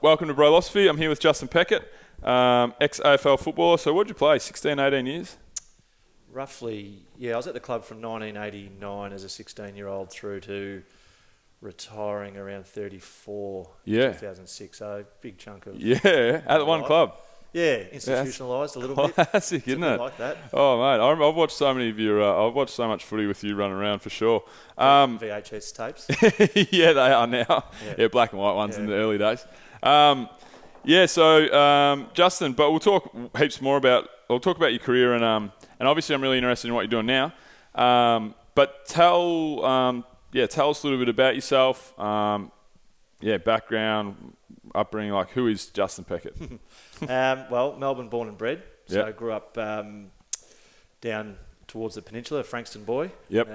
Welcome to Brolosophy. I'm here with Justin Pickett, ex-AFL footballer. So what did you play, 16, 18 years? Roughly, yeah. I was at the club from 1989 as a 16-year-old through to retiring around 34 Yeah. 2006. So big chunk of Yeah, at one life. club. Yeah, institutionalised a little bit. Classic, It's a isn't bit it? like that. Oh, mate, I've watched so many of your. I've watched so much footy with you running around for sure. VHS tapes. Yeah, they are now. Yeah, black and white ones in the early days. Justin, but we'll talk heaps more about. We'll talk about your career and obviously I'm really interested in what you're doing now. But tell us a little bit about yourself. Background, upbringing. Like, who is Justin Pickett? Well, Melbourne born and bred. So I Yep. grew up down towards the peninsula, Frankston boy. Yep.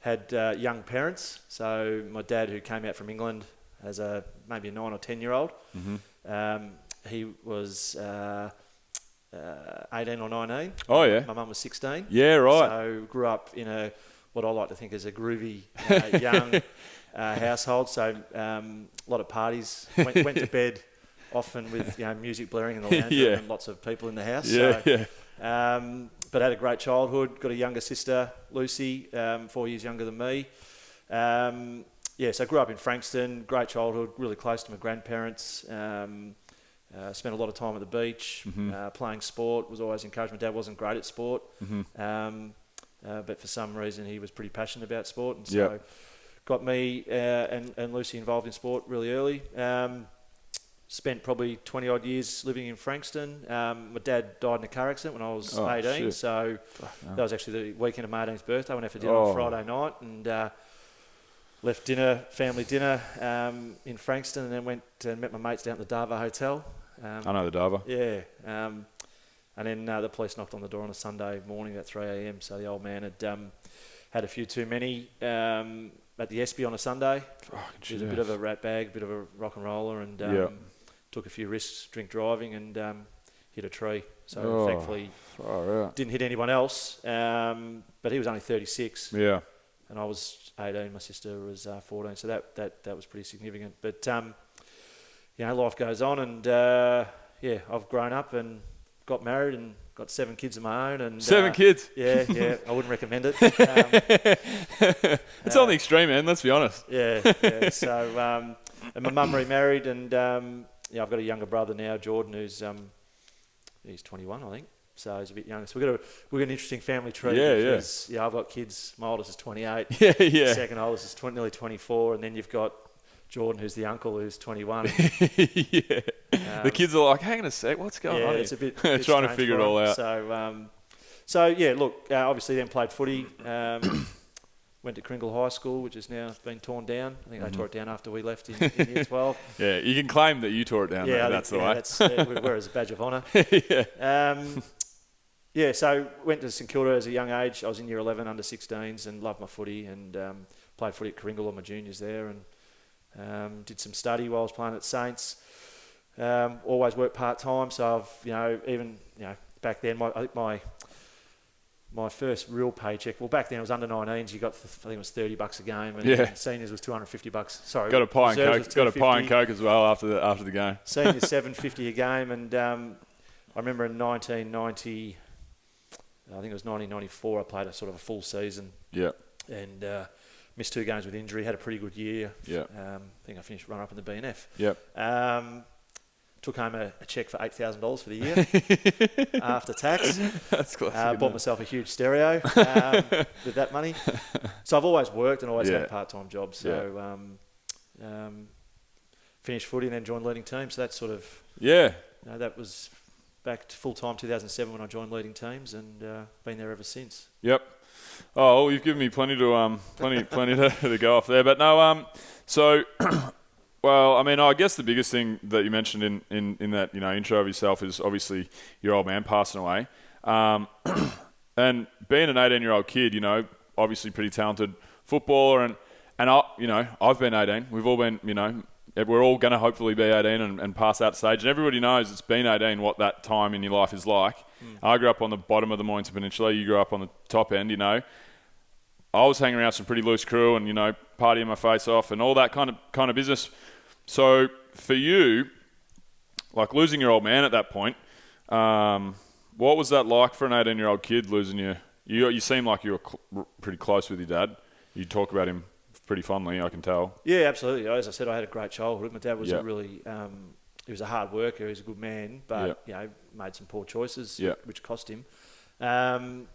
Had young parents. So my dad, who came out from England as maybe a 9 or 10-year-old, he was 18 or 19. Oh, yeah. My mum was 16. Yeah, right. So grew up in what I like to think is a groovy young household. So a lot of parties. Went to bed often with music blaring in the lounge room and lots of people in the house. But had a great childhood. Got a younger sister, Lucy, 4 years younger than me. So I grew up in Frankston. Great childhood. Really close to my grandparents. Spent a lot of time at the beach, playing sport. Was always encouraged. My dad wasn't great at sport, but for some reason he was pretty passionate about sport, and so got me and Lucy involved in sport really early. Spent probably 20 odd years living in Frankston. My dad died in a car accident when I was 18, shit. so that was actually the weekend of my 18th birthday. I went out for dinner on Friday night and left family dinner in Frankston, and then went and met my mates down at the Darva Hotel. I know the Darva. Yeah. And then the police knocked on the door on a Sunday morning at 3 a.m. So the old man had a few too many at the Espy on a Sunday. He was a bit of a rat bag, a bit of a rock and roller, and took a few risks, drink driving, and hit a tree. So thankfully didn't hit anyone else. But he was only 36. Yeah. And I was 18. My sister was 14. So that was pretty significant. But life goes on, and I've grown up and got married and got 7 kids of my own. And 7 kids? Yeah, I wouldn't recommend it. It's on the extreme end, let's be honest. Yeah. So, and my mum remarried, and I've got a younger brother now, Jordan, who's 21, I think. So he's a bit younger. So we've got an interesting family tree. Because, I've got kids. My oldest is 28. Second oldest is nearly 24, and then you've got Jordan, who's the uncle, who's 21. The kids are like, hang on a sec, what's going on? It's a bit trying to figure it all out. Obviously then played footy. Went to Kringle High School, which has now been torn down. I think they tore it down after we left in year 12. Yeah, you can claim that you tore it down. Yeah, that's the way. We wear it as a badge of honour. So went to St Kilda as a young age. I was in year 11 under 16s and loved my footy, and played footy at Kringle on my juniors there, and did some study while I was playing at Saints. Always worked part-time, so I've, back then, I think my first real paycheck, well, back then it was under 19s, you got, I think it was $30 a game, and seniors was $250. Sorry. Got a pie and Coke as well after the game. Seniors $750 a game, and I remember in 1990, I think it was 1994, I played a sort of a full season. Yeah. And missed 2 games with injury, had a pretty good year. Yeah. I think I finished runner-up in the BNF. Yep. Took home a cheque for $8,000 for the year after tax. That's classic. Bought myself a huge stereo with that money. So I've always worked and always had part-time jobs. So finished footy and then joined leading teams. So that's sort of that was back to full-time 2007 when I joined leading teams, and been there ever since. Yep. Oh, well, you've given me plenty to go off there, but no. Well, I mean, I guess the biggest thing that you mentioned in that intro of yourself is obviously your old man passing away, and being an 18-year-old kid, obviously pretty talented footballer, and I've been 18. We've all been, we're all going to hopefully be 18 and pass that stage, and everybody knows it's been 18 what that time in your life is like. I grew up on the bottom of the Mornington Peninsula. You grew up on the top end. I was hanging around some pretty loose crew and, partying my face off and all that kind of business. So for you, like losing your old man at that point, what was that like for an 18-year-old kid losing you? You seem like you were pretty close with your dad. You talk about him pretty fondly, I can tell. Yeah, absolutely. As I said, I had a great childhood. My dad was Yeah. a really, he was a hard worker. He was a good man, but made some poor choices, which cost him. It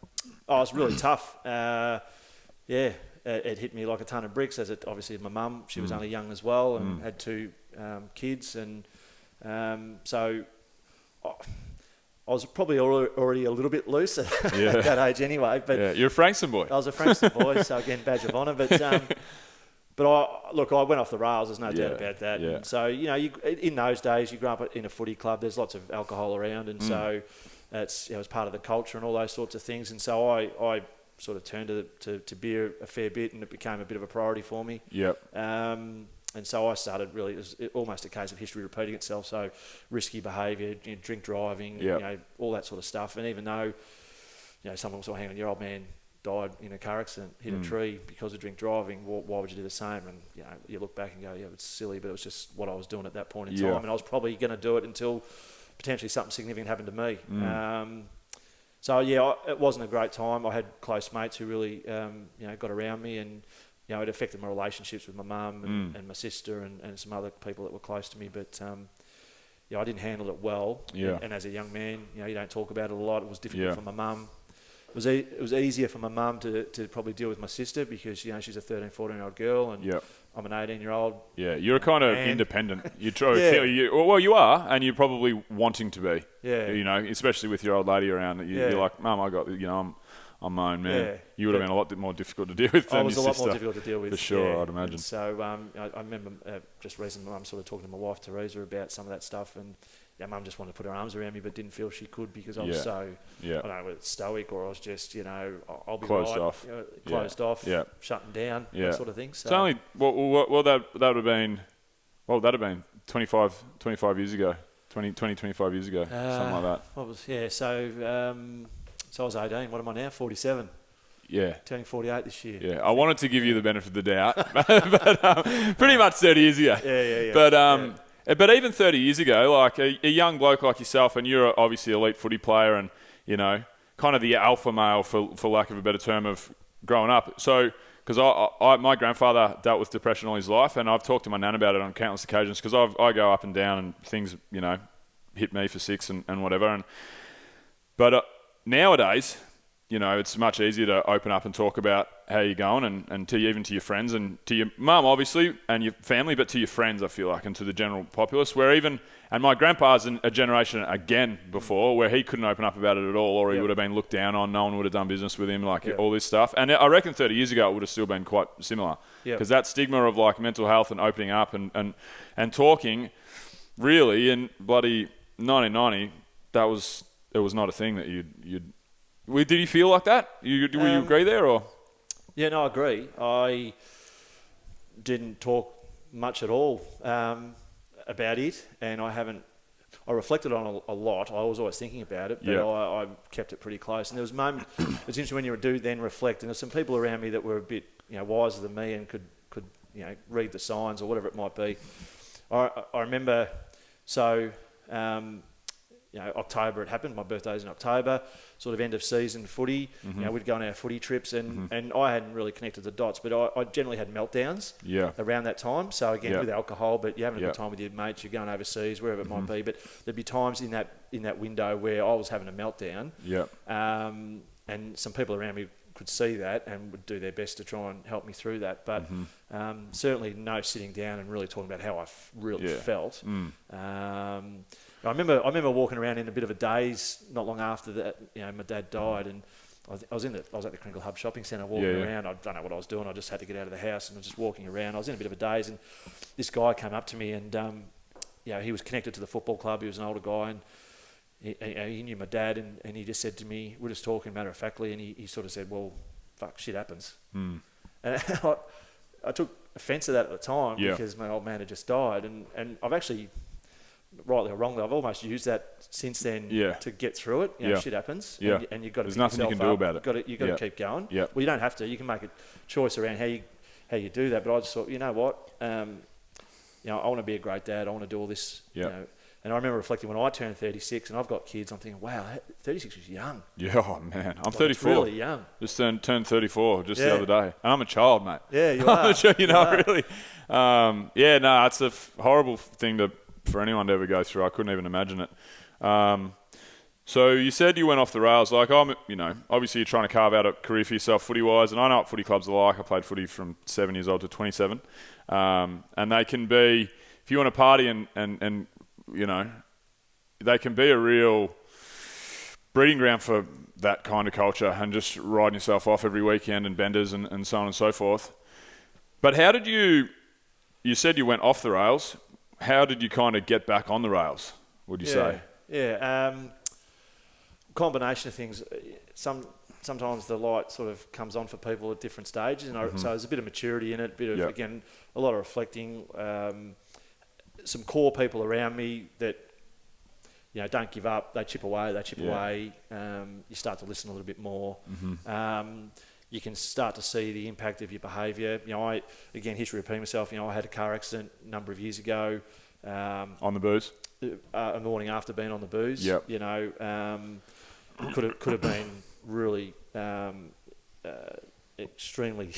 was really tough. It hit me like a ton of bricks. Obviously, my mum, she was only young as well, and had 2 kids, and so I was probably already a little bit loose at that age anyway. But you're a Frankston boy. I was a Frankston boy, so again, badge of honour. But I went off the rails. There's no doubt about that. Yeah. And so in those days, you grew up in a footy club. There's lots of alcohol around, and so it's it's part of the culture and all those sorts of things. And so I sort of turned to beer a fair bit, and it became a bit of a priority for me. Yep. And so I started really, it was almost a case of history repeating itself. So risky behaviour, drink driving, all that sort of stuff. And even though, someone was, hang on, your old man died in a car accident, hit a tree because of drink driving, why would you do the same? And, you look back and go, it's silly, but it was just what I was doing at that point in time. And I was probably going to do it until potentially something significant happened to me. It wasn't a great time. I had close mates who really, got around me, and it affected my relationships with my mum and my sister and some other people that were close to me. But I didn't handle it well. Yeah. And as a young man, you don't talk about it a lot. It was difficult for my mum. It was easier for my mum to probably deal with my sister because she's a 13, 14-year-old girl, and I'm an 18-year-old. Yeah, you're kind of independent. You try. You are, and you're probably wanting to be. Yeah. Especially with your old lady around. You're like, Mum, I got. I'm my own man. Yeah. You would have been a lot more difficult to deal with than your sister. I was a lot more difficult to deal with. For sure, I'd imagine. And so I remember just recently, Mum sort of talking to my wife Teresa about some of that stuff, and Mum just wanted to put her arms around me, but didn't feel she could because I was so I don't know, stoic, or I was just I'll be closed off, shutting down, that sort of thing. So it's only that would have been 25 years ago, 25 years ago, something like that. So I was 18. What am I now? 47. Yeah. Turning 48 this year. Yeah. I wanted to give you the benefit of the doubt, but pretty much 30 years ago. Yeah. But even 30 years ago, like a young bloke like yourself, and you're obviously an elite footy player, and kind of the alpha male, for lack of a better term, of growing up. So, because my grandfather dealt with depression all his life, and I've talked to my nan about it on countless occasions, because I go up and down, and things hit me for 6 and whatever. But nowadays, it's much easier to open up and talk about how you're going, and even to your friends and to your mum, obviously, and your family, but to your friends, I feel like, and to the general populace, and my grandpa's a generation again before, where he couldn't open up about it at all, or he would have been looked down on, no one would have done business with him, all this stuff. And I reckon 30 years ago it would have still been quite similar, because that stigma of like mental health and opening up and talking, really, in bloody 1990, it was not a thing that you'd. Did you feel like that? Were you agree there, or? Yeah, no, I agree. I didn't talk much at all about it, and I reflected on it a lot. I was always thinking about it, but I kept it pretty close. And there was moments. It's interesting when you do then reflect, and there's some people around me that were a bit wiser than me and could read the signs or whatever it might be. I remember October it happened. My birthday's in October, sort of end of season footy. We'd go on our footy trips, and I hadn't really connected the dots, but I generally had meltdowns around that time. So again, with alcohol, but you're having a good time with your mates, you're going overseas, wherever it might be. But there'd be times in that window where I was having a meltdown. And some people around me could see that and would do their best to try and help me through that. But certainly no sitting down and really talking about how I really felt. I remember walking around in a bit of a daze not long after that. My dad died, and I was at the Crinkle Hub shopping centre walking around. I don't know what I was doing. I just had to get out of the house, and I was just walking around. I was in a bit of a daze, and this guy came up to me, and he was connected to the football club. He was an older guy, and he knew my dad, and he just said to me, we're just talking matter-of-factly, and he sort of said, well, fuck, shit happens. And I took offence to that at the time because my old man had just died, and I've actually, rightly or wrongly, I've almost used that since then to get through it. Shit happens, and you've got to. There's nothing you can do about it. You've got to keep going. Well, you don't have to. You can make a choice around how you do that. But I just thought, you know what, I want to be a great dad. I want to do all this. Yep. And I remember reflecting when I turned 36 and I've got kids, I'm thinking, wow, 36 is young. Yeah, oh man. I'm 34. It's really young. Just turned 34 just the other day. And I'm a child, mate. Yeah, you are. Really. It's a horrible thing for anyone to ever go through. I couldn't even imagine it. So you said you went off the rails. Like, obviously you're trying to carve out a career for yourself footy-wise, and I know what footy clubs are like. I played footy from 7 years old to 27. And they can be, if you want to party and they can be a real breeding ground for that kind of culture and just riding yourself off every weekend and benders and so on and so forth. But how did you said you went off the rails. How did you kind of get back on the rails, would you say? Yeah. Combination of things. Sometimes the light sort of comes on for people at different stages. And so there's a bit of maturity in it, again, a lot of reflecting. Some core people around me that, don't give up. They chip away. You start to listen a little bit more. You can start to see the impact of your behaviour. History repeating myself. I had a car accident a number of years ago. On the booze? A morning after being on the booze. Yep. Could have been really extremely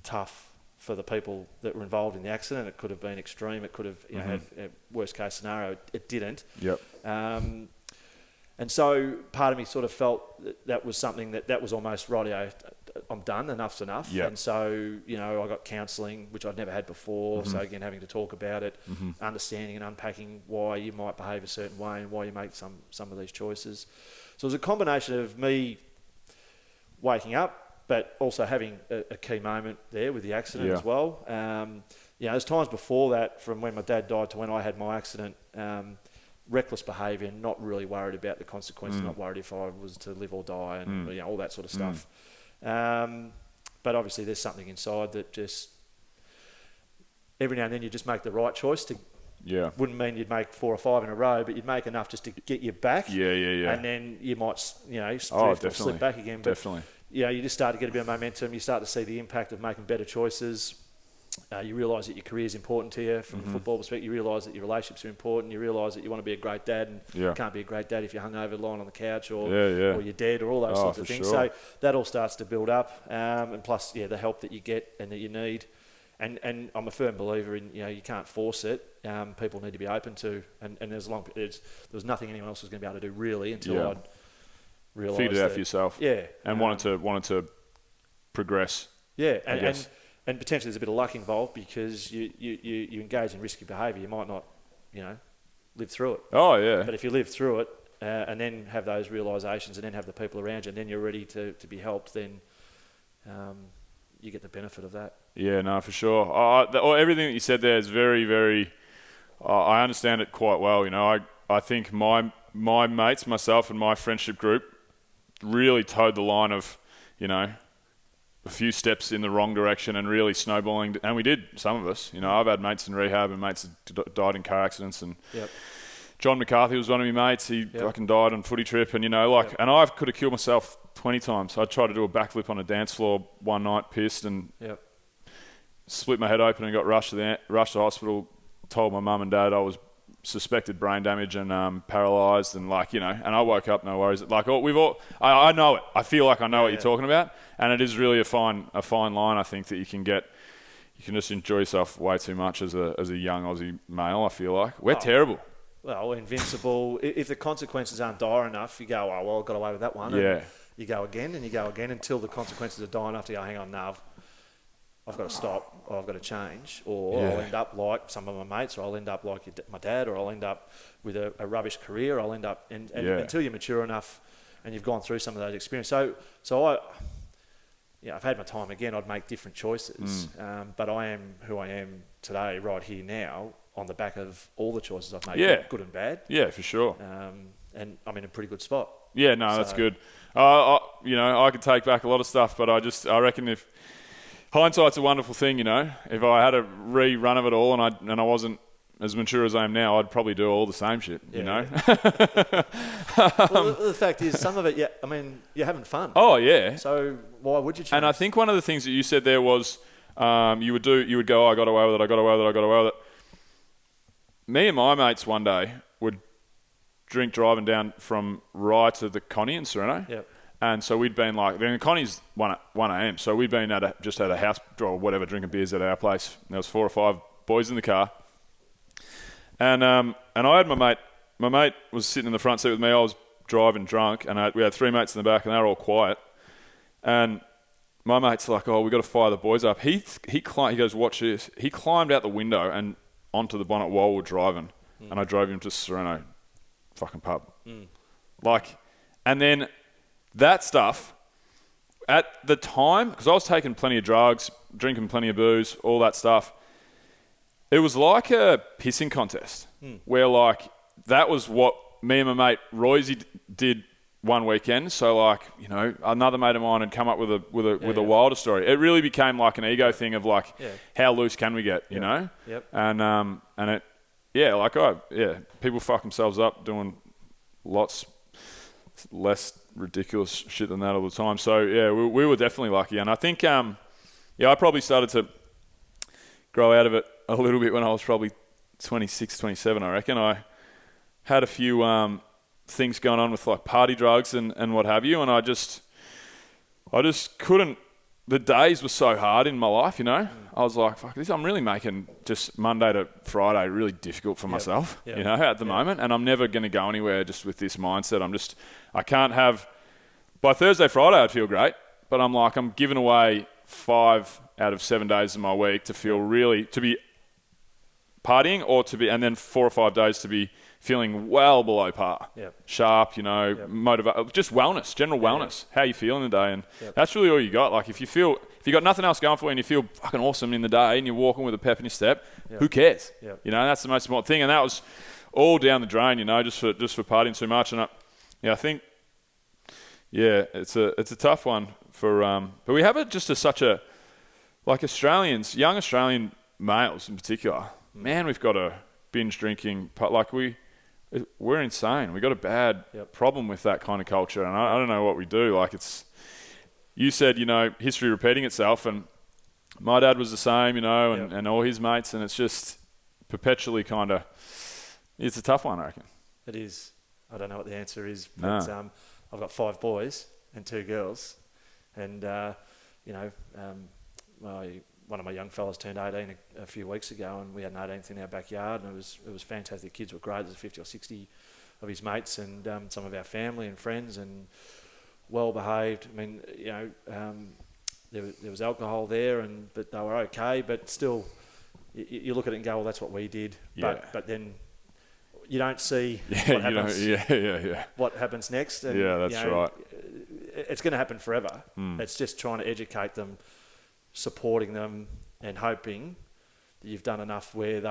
tough for the people that were involved in the accident. It could have been extreme. It could have had a worst case scenario. It didn't. Yep. And so part of me sort of felt that was something that was almost, rightio, I'm done, enough's enough. Yep. And so, I got counselling, which I'd never had before. So again, having to talk about it, understanding and unpacking why you might behave a certain way and why you make some of these choices. So it was a combination of me waking up, but also having a key moment there with the accident as well. There's times before that, from when my dad died to when I had my accident, reckless behaviour, not really worried about the consequences, not worried if I was to live or die, and all that sort of stuff. But obviously there's something inside that just, every now and then you just make the right choice to. Yeah. Wouldn't mean you'd make 4 or 5 in a row, but you'd make enough just to get you back. Yeah. And then you might, slip back again. But, definitely. You just start to get a bit of momentum. You start to see the impact of making better choices. You realise that your career is important to you from a football perspective. You realise that your relationships are important. You realise that you want to be a great dad, and you can't be a great dad if you're hungover, lying on the couch, or you're dead, or all those sorts of things. Sure. So that all starts to build up, and plus, the help that you get and that you need. And I'm a firm believer in, you can't force it. People need to be open to, and there was nothing anyone else was going to be able to do really until I'd realised. Figured it out for yourself. Yeah. And wanted to progress. Yeah, and potentially there's a bit of luck involved because you engage in risky behaviour. You might not, live through it. Oh, yeah. But if you live through it and then have those realisations and then have the people around you and then you're ready to be helped, then you get the benefit of that. Yeah, no, for sure. Everything that you said there is very, very... I understand it quite well. I think my mates, myself and my friendship group really towed the line of, a few steps in the wrong direction and really snowballing. And we did, some of us. I've had mates in rehab and mates that died in car accidents. And John McCarthy was one of my mates. He fucking died on footy trip. And, and I could have killed myself 20 times. I tried to do a backflip on a dance floor one night, pissed, and split my head open and got rushed to hospital. Told my mum and dad I was suspected brain damage and paralysed, and and I woke up, no worries. I know it. I feel like I know what you're talking about, and it is really a fine line. I think that you can just enjoy yourself way too much as a young Aussie male. I feel like we're terrible. Well, invincible. If the consequences aren't dire enough, you go, oh well, I got away with that one. And you go again and you go again until the consequences are dire enough to go, hang on, no, I've got to stop, or I've got to change, or I'll end up like some of my mates, or I'll end up like my dad, or I'll end up with a rubbish career, or I'll end up... And until you're mature enough and you've gone through some of those experiences. So I've had my time again. I'd make different choices, but I am who I am today, right here now, on the back of all the choices I've made, good and bad. Yeah, for sure. And I'm in a pretty good spot. Yeah, no, that's good. I could take back a lot of stuff, but I reckon if... Hindsight's a wonderful thing, If I had a rerun of it all and I wasn't as mature as I am now, I'd probably do all the same shit, Well, the fact is, some of it, you're having fun. Oh, yeah. So why would you change? And I think one of the things that you said there was You would go, I got away with it. Me and my mates one day would driving down from Rye to the Connie in Sereno. Yep. And so we'd been like, the Connie's 1 a.m. So we'd been just at a house or whatever, drinking beers at our place. And there was 4 or 5 boys in the car. And I had my mate. My mate was sitting in the front seat with me. I was driving drunk, and we had 3 mates in the back, and they were all quiet. And my mate's like, "Oh, we got to fire the boys up." He goes, "Watch this." He climbed out the window and onto the bonnet while we were driving, and I drove him to Sereno, fucking pub. And then that stuff at the time, because I was taking plenty of drugs, drinking plenty of booze, all that stuff. It was like a pissing contest where like. That was what me and my mate Roysey did one weekend. So like, you know, another mate of mine had come up with a wilder story. It really became like an ego thing of like, how loose can we get, you know? Yep. And it, people fuck themselves up doing lots less ridiculous shit than that all the time. So yeah, we were definitely lucky. And I think, I probably started to grow out of it a little bit when I was probably 26, 27, I reckon. I had a few things going on with like party drugs and what have you, and I just couldn't. The days were so hard in my life, you know. I was like, fuck this, I'm really making just Monday to Friday really difficult for myself, you know, at the moment, and I'm never going to go anywhere just with this mindset. I can't have, by Thursday, Friday I'd feel great, but I'm giving away 5 out of 7 days of my week to feel really, to be partying and then 4 or 5 days to be feeling well below par, sharp, you know, just wellness, general wellness, how you feel in the day. And that's really all you got. Like if you got nothing else going for you and you feel fucking awesome in the day and you're walking with a pep in your step, who cares? You know, that's the most important thing. And that was all down the drain, you know, just for partying too much. And I think, it's a tough one for, but we have it just as such a, like Australians, young Australian males in particular, man, we've got a binge drinking, like we're insane. We got a bad problem with that kind of culture, and I don't know what we do. Like you said, you know, history repeating itself, and my dad was the same, you know, and all his mates, and it's just perpetually it's a tough one, I reckon. It is. I don't know what the answer is, but I've got 5 boys and 2 girls, and one of my young fellas turned 18 a few weeks ago, and we had an 18th in our backyard, and it was fantastic. The kids were great. There's 50 or 60 of his mates and some of our family and friends, and well behaved. I mean, you know, there was alcohol there, but they were okay. But still, you look at it and go, well, that's what we did. But then you don't see what happens. What happens next? And, that's right. It's going to happen forever. It's just trying to educate them, supporting them, and hoping that you've done enough where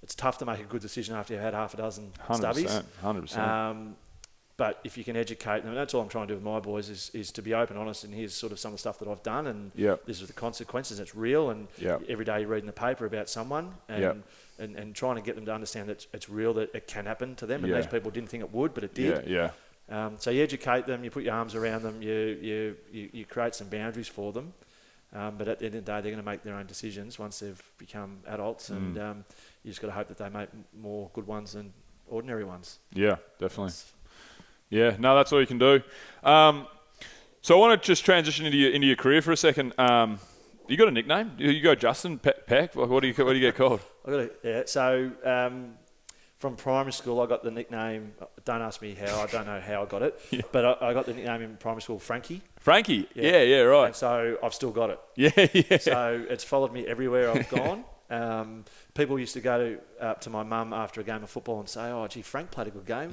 it's tough to make a good decision after you've had half a dozen stubbies. 100%. But if you can educate them, and that's all I'm trying to do with my boys is to be open, honest, and here's sort of some of the stuff that I've done, and this is the consequences. It's real, and every day you read in the paper about someone, and trying to get them to understand that it's real, that it can happen to them, and these people didn't think it would, but it did. So you educate them, you put your arms around them, you create some boundaries for them. But at the end of the day, they're going to make their own decisions once they've become adults, and you just got to hope that they make more good ones than ordinary ones. Yeah, definitely. That's all you can do. So I want to just transition into your career for a second. You got a nickname? You go Justin Peck? What do you get called? So from primary school, I got the nickname. Don't ask me how. I don't know how I got it, but I got the nickname in primary school, Frankie. Frankie. Yeah, right. And so I've still got it. Yeah. So it's followed me everywhere I've gone. People used to go to my mum after a game of football and say, "Oh, gee, Frank played a good game."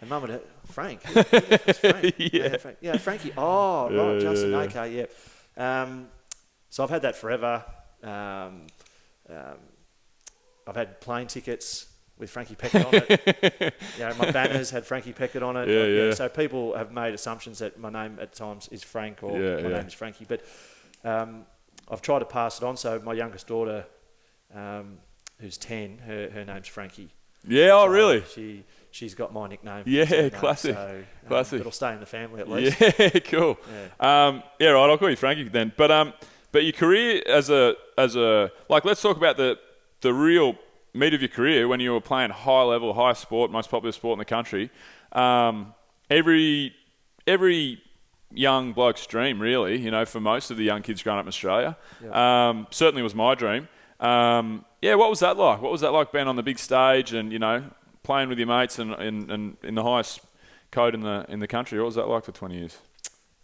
And mum would, "Frank? Who's Frank?" Frank. Frankie. Oh, right, Justin. Okay, so I've had that forever. I've had plane tickets with Frankie Peckett on it. My banners had Frankie Peckett on it. So people have made assumptions that my name at times is Frank or my name is Frankie. But I've tried to pass it on. So my youngest daughter, who's 10, her name's Frankie. Really? She's got my nickname. Classic. Classic. It'll stay in the family at least. Cool. Right, I'll call you Frankie then. But But your career as a like, let's talk about the real meat of your career when you were playing high level, high sport, most popular sport in the country. Every young bloke's dream, really, you know, for most of the young kids growing up in Australia. Yep. Certainly was my dream. What was that like? What was that like being on the big stage and, you know, playing with your mates and in the highest code in the country? What was that like for 20 years?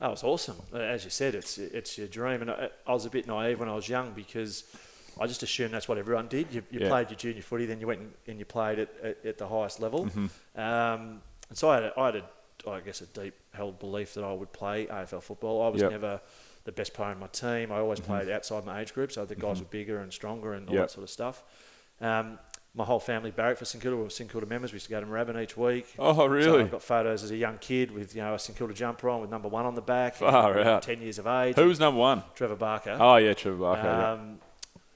That was awesome. As you said, it's your dream. And I was a bit naive when I was young because I just assumed that's what everyone did. You played your junior footy, then you went and you played at the highest level. Mm-hmm. And so I had I guess, a deep held belief that I would play AFL football. I was never the best player in my team. I always played outside my age group, so the guys were bigger and stronger and all that sort of stuff. My whole family barracked for St Kilda. We were St Kilda members. We used to go to Moorabbin each week. Oh, really? So I've got photos as a young kid with, you know, a St Kilda jumper on with number 1 on the back. Far out. 10 years of age. Who was number 1? Trevor Barker. Oh, yeah, Trevor Barker.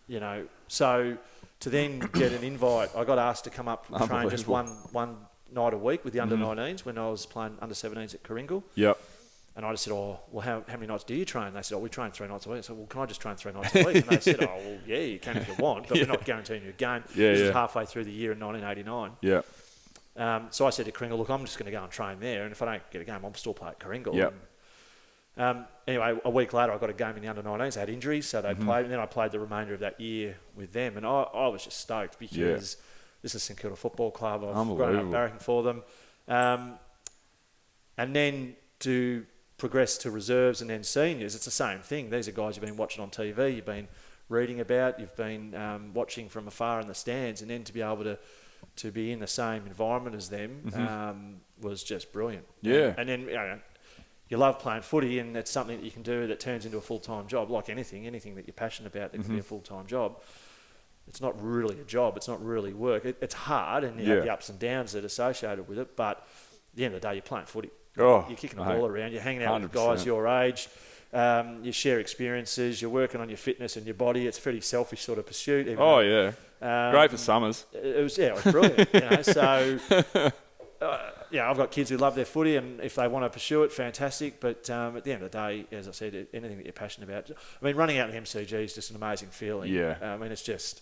You know, so to then get an invite, I got asked to come up and train just one night a week with the under-19s when I was playing under-17s at Coringal. Yep. And I just said, well, how many nights do you train? They said, we train 3 nights a week. I said, well, can I just train 3 nights a week? And they said, well, yeah, you can if you want, but we're not guaranteeing you a game. This is halfway through the year in 1989. Yeah. So I said to Coringal, look, I'm just going to go and train there, and if I don't get a game, I'll still play at Coringal. Yep. Anyway, a week later, I got a game in the under-19s. I had injuries, so they played, and then I played the remainder of that year with them. And I was just stoked because this is St Kilda Football Club. I've grown up barracking for them. And then to progress to reserves and then seniors, it's the same thing. These are guys you've been watching on TV, you've been reading about, you've been watching from afar in the stands, and then to be able to be in the same environment as them was just brilliant. Yeah. And then, you know, you love playing footy, and it's something that you can do that turns into a full-time job. Like anything that you're passionate about that can be a full-time job. It's not really a job. It's not really work. It's hard, and you have the ups and downs that are associated with it. But at the end of the day, you're playing footy. You're kicking a ball around. You're hanging out 100%. With guys your age. You share experiences. You're working on your fitness and your body. It's a pretty selfish sort of pursuit. Great for summers. It was brilliant. You know, so I've got kids who love their footy, and if they want to pursue it, fantastic. But at the end of the day, as I said, anything that you're passionate about. I mean, running out in the MCG is just an amazing feeling. Yeah. I mean, it's just.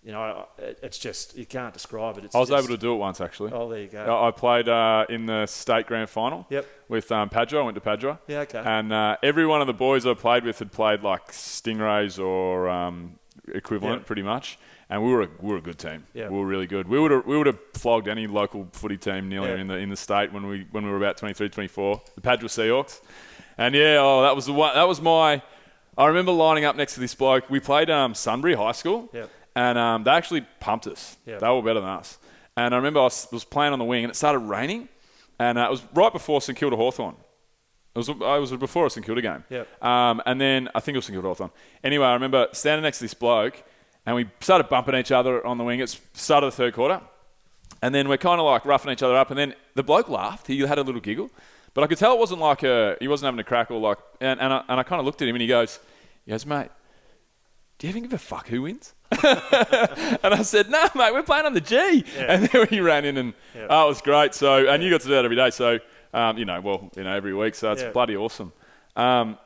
You know, it's just, you can't describe it. I was able to do it once, actually. Oh, there you go. I played in the state grand final with Padua. I went to Padua. Yeah, okay. And every one of the boys I played with had played like Stingrays or equivalent, pretty much. And we were a good team. Yeah. We were really good. We would have flogged any local footy team nearly in the state when we were about 23, 24. The Padua Seahawks. And that was the one. That was my. I remember lining up next to this bloke. We played Sunbury High School. Yeah. And they actually pumped us. Yep. They were better than us. And I remember I was playing on the wing, and it started raining. And it was right before St Kilda Hawthorn. It was before a St Kilda game. Yep. And then I think it was St Kilda Hawthorn. Anyway, I remember standing next to this bloke, and we started bumping each other on the wing. It's start of the third quarter. And then we're kind of like roughing each other up. And then the bloke laughed. He had a little giggle. But I could tell it wasn't like he wasn't having a crack or like... And I kind of looked at him, and he goes, mate, do you even give a fuck who wins? And I said, no, mate, we're playing on the G. Yeah. And then he ran in, and it was great. So, and you got to do that every day. So, every week. So it's bloody awesome. One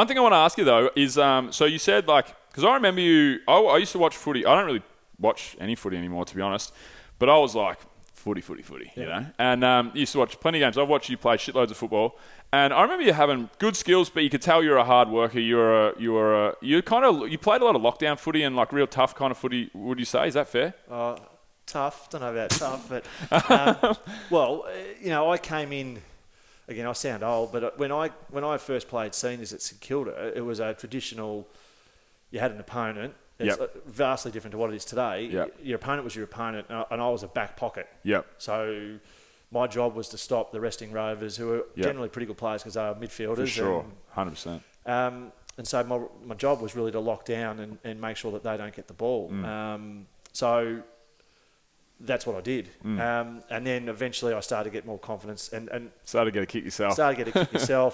thing I want to ask you, though, is so you said, like, because I remember you, I used to watch footy. I don't really watch any footy anymore, to be honest. But I was like, footy, you know. And you used to watch plenty of games. I've watched you play shitloads of football. And I remember you having good skills, but you could tell you're a hard worker. You played a lot of lockdown footy and like real tough kind of footy. Would you say? Is that fair? Tough. Don't know about tough, but I came in. Again, I sound old, but when I first played seniors at St Kilda, it was a traditional. You had an opponent. It's vastly different to what it is today. Yep. Your opponent was your opponent, and I was a back pocket. Yep. So. My job was to stop the resting Rovers, who were generally pretty good players because they were midfielders. For sure, 100%. And so my job was really to lock down and make sure that they don't get the ball. So that's what I did. And then eventually I started to get more confidence and started to get a kick yourself.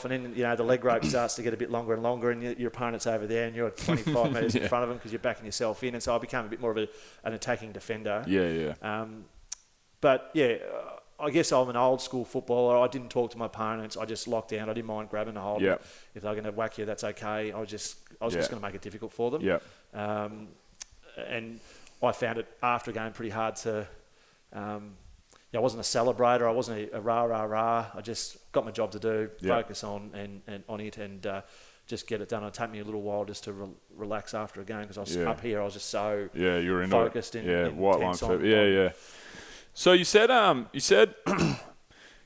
And then the leg rope starts to get a bit longer and longer, and your opponent's over there, and you're 25 metres in front of them because you're backing yourself in. And so I became a bit more of an attacking defender. Yeah. I guess I'm an old school footballer. I didn't talk to my opponents. I just locked down. I didn't mind grabbing the hold. Yeah. If they're going to whack you, that's okay. I was just going to make it difficult for them. Yeah. And I found it after a game pretty hard to. I wasn't a celebrator. I wasn't a rah. I just got my job to do, focus on and on it, and just get it done. It'd take me a little while just to relax after a game because I was up here. I was just so you were focused white line on. Yeah. So you said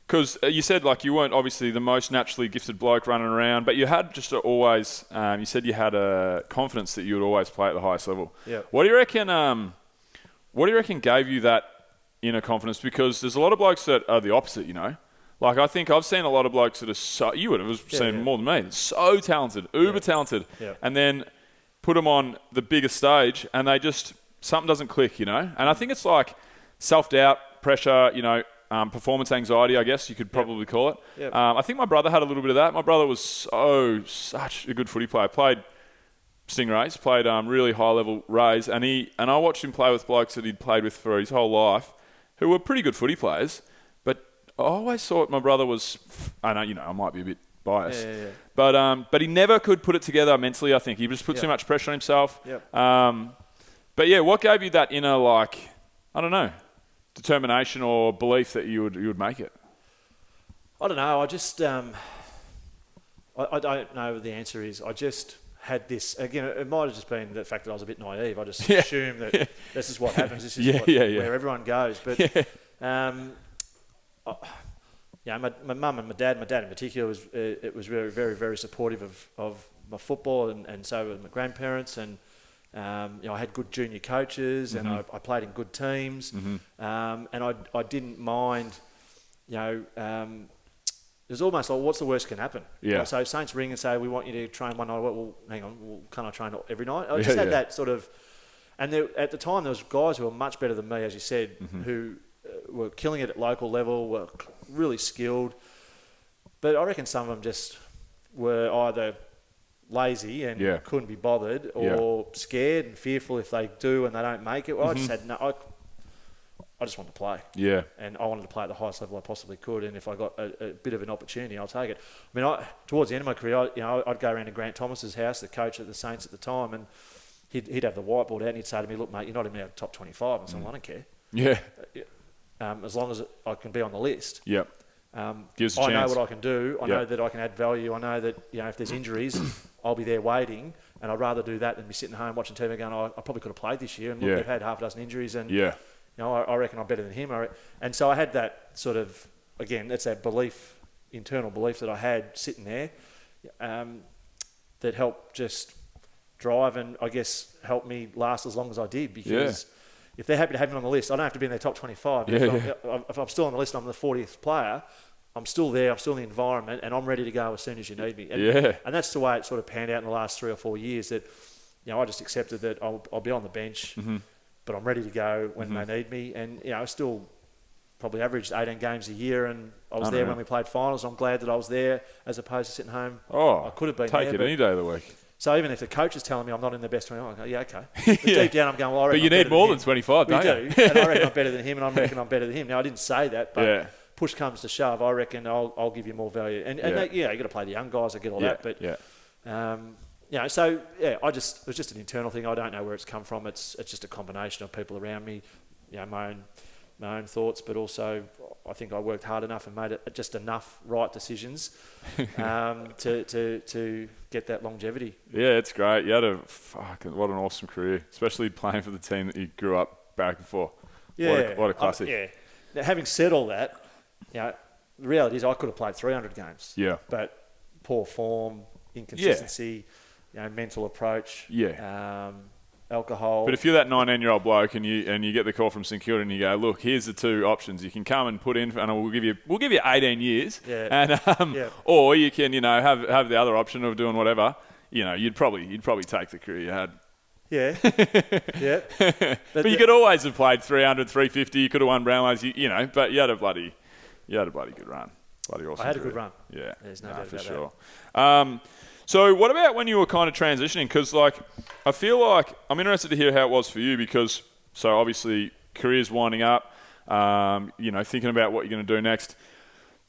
because you said like you weren't obviously the most naturally gifted bloke running around, but you had just always. You said you had a confidence that you would always play at the highest level. Yeah. What do you reckon? What do you reckon gave you that inner confidence? Because there's a lot of blokes that are the opposite. You know, like I think I've seen a lot of blokes that are so. You would have seen more than me. So talented, uber talented, and then put them on the bigger stage, and they just something doesn't click. You know, and I think it's like self-doubt, pressure, performance anxiety, I guess you could probably call it. Yep. I think my brother had a little bit of that. My brother was such a good footy player. Played Stingrays, played really high-level Rays, and I watched him play with blokes that he'd played with for his whole life who were pretty good footy players, but I always thought my brother was... I know, I might be a bit biased. Yeah. But he never could put it together mentally, I think. He just put too much pressure on himself. Yep. But yeah, what gave you that inner, I don't know, determination or belief that you would make it? I don't know. I just I don't know what the answer is. I just had this again. It might have just been the fact that I was a bit naive. I just assumed that this is what happens. This is where everyone goes. But my mum and my dad in particular was very very very supportive of my football, and so were my grandparents and. I had good junior coaches, and I played in good teams, and I didn't mind. It was almost like, what's the worst can happen? Yeah. So Saints ring and say, we want you to train one night. Well, hang on, can't I train every night? I just had that sort of. And at the time, there was guys who were much better than me, as you said, who were killing it at local level, were really skilled. But I reckon some of them just were either lazy and couldn't be bothered, or scared and fearful if they do and they don't make it. Well, I just had I just wanted to play. Yeah. And I wanted to play at the highest level I possibly could, and if I got a bit of an opportunity, I'll take it. I mean, towards the end of my career, I'd go around to Grant Thomas's house, the coach at the Saints at the time, and he'd have the whiteboard out and he'd say to me, "Look, mate, you're not even out of the top 25." And so I don't care. Yeah. As long as I can be on the list. Yep. Gives a chance. I know what I can do. I know that I can add value. I know that if there's injuries, I'll be there waiting, and I'd rather do that than be sitting home watching TV going, I probably could have played this year, and look, they've had half a dozen injuries, and I reckon I'm better than him. And so I had that sort of, again, that's that belief, internal belief that I had sitting there, that helped just drive and I guess helped me last as long as I did, because if they're happy to have me on the list, I don't have to be in their top 25. If I'm still on the list and I'm the 40th player, I'm still there, I'm still in the environment, and I'm ready to go as soon as you need me. And that's the way it sort of panned out in the last 3 or 4 years, that I just accepted that I'll be on the bench, but I'm ready to go when they need me. And I still probably averaged 18 games a year, and I was there when we played finals. I'm glad that I was there as opposed to sitting home. I could have been take there, it any day of the week. So even if the coach is telling me I'm not in the best 25, I go, yeah, okay. But deep down I'm going, well, I reckon but you need more than 25, don't you? We do, and I reckon I'm better than him, and I reckon I'm better than him. Now, I didn't say that, but push comes to shove, I reckon I'll give you more value. And you got to play the young guys, I get all that. But, it was just an internal thing. I don't know where it's come from. It's just a combination of people around me, my own thoughts, but also I think I worked hard enough and made just enough right decisions to get that longevity. Yeah, it's great. You had what an awesome career, especially playing for the team that you grew up back for. Yeah, what a classic. Now, having said all that, the reality is I could have played 300 games. Yeah, but poor form, inconsistency, mental approach. Yeah. Alcohol. But if you're that 19-year-old bloke and you get the call from St Kilda and you go, look, here's the two options. You can come and put in, and we'll give you 18 years, and or you can have the other option of doing whatever. You'd probably take the career you had. Yeah, yeah. But you could always have played 300, 350. You could have won Brownlows, but you had a bloody good run. Bloody awesome. I had a good run. Yeah, there's no doubt about that. So what about when you were kind of transitioning? Because, I feel like I'm interested to hear how it was for you because, so obviously career's winding up. thinking about what you're going to do next.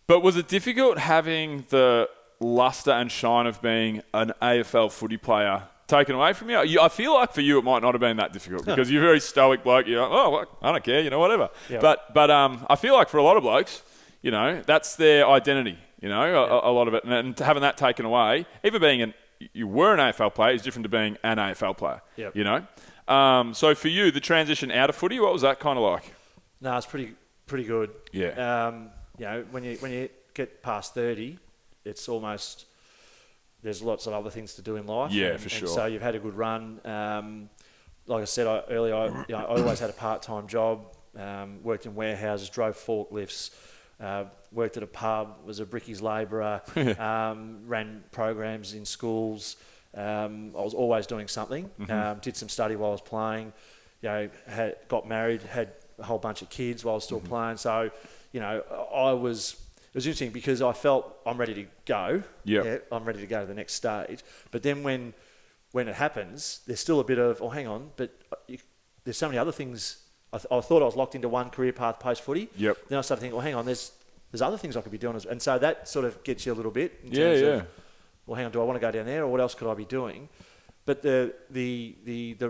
But was it difficult having the luster and shine of being an AFL footy player taken away from you? I feel like for you it might not have been that difficult because you're a very stoic bloke. You're like, oh, well, I don't care, whatever. Yep. But I feel like for a lot of blokes, that's their identity, a lot of it. And having that taken away, even being you were an AFL player is different to being an AFL player, So for you, the transition out of footy, what was that kind of like? No, it's pretty good. Yeah. When you get past 30, it's almost there's lots of other things to do in life. Yeah, for sure. And so you've had a good run. Like I said earlier, I always had a part-time job. Worked in warehouses, drove forklifts. Worked at a pub. Was a brickies labourer. Ran programs in schools. I was always doing something. Mm-hmm. Did some study while I was playing. Got married. Had a whole bunch of kids while I was still playing. So, it was interesting because I felt I'm ready to go. Yep. Yeah, I'm ready to go to the next stage. But then when it happens, there's still a bit of, hang on, but there's so many other things. I thought I was locked into one career path post-footy. Yep. Then I started thinking, hang on, there's other things I could be doing. And so that sort of gets you a little bit in terms of, hang on, do I want to go down there or what else could I be doing? But the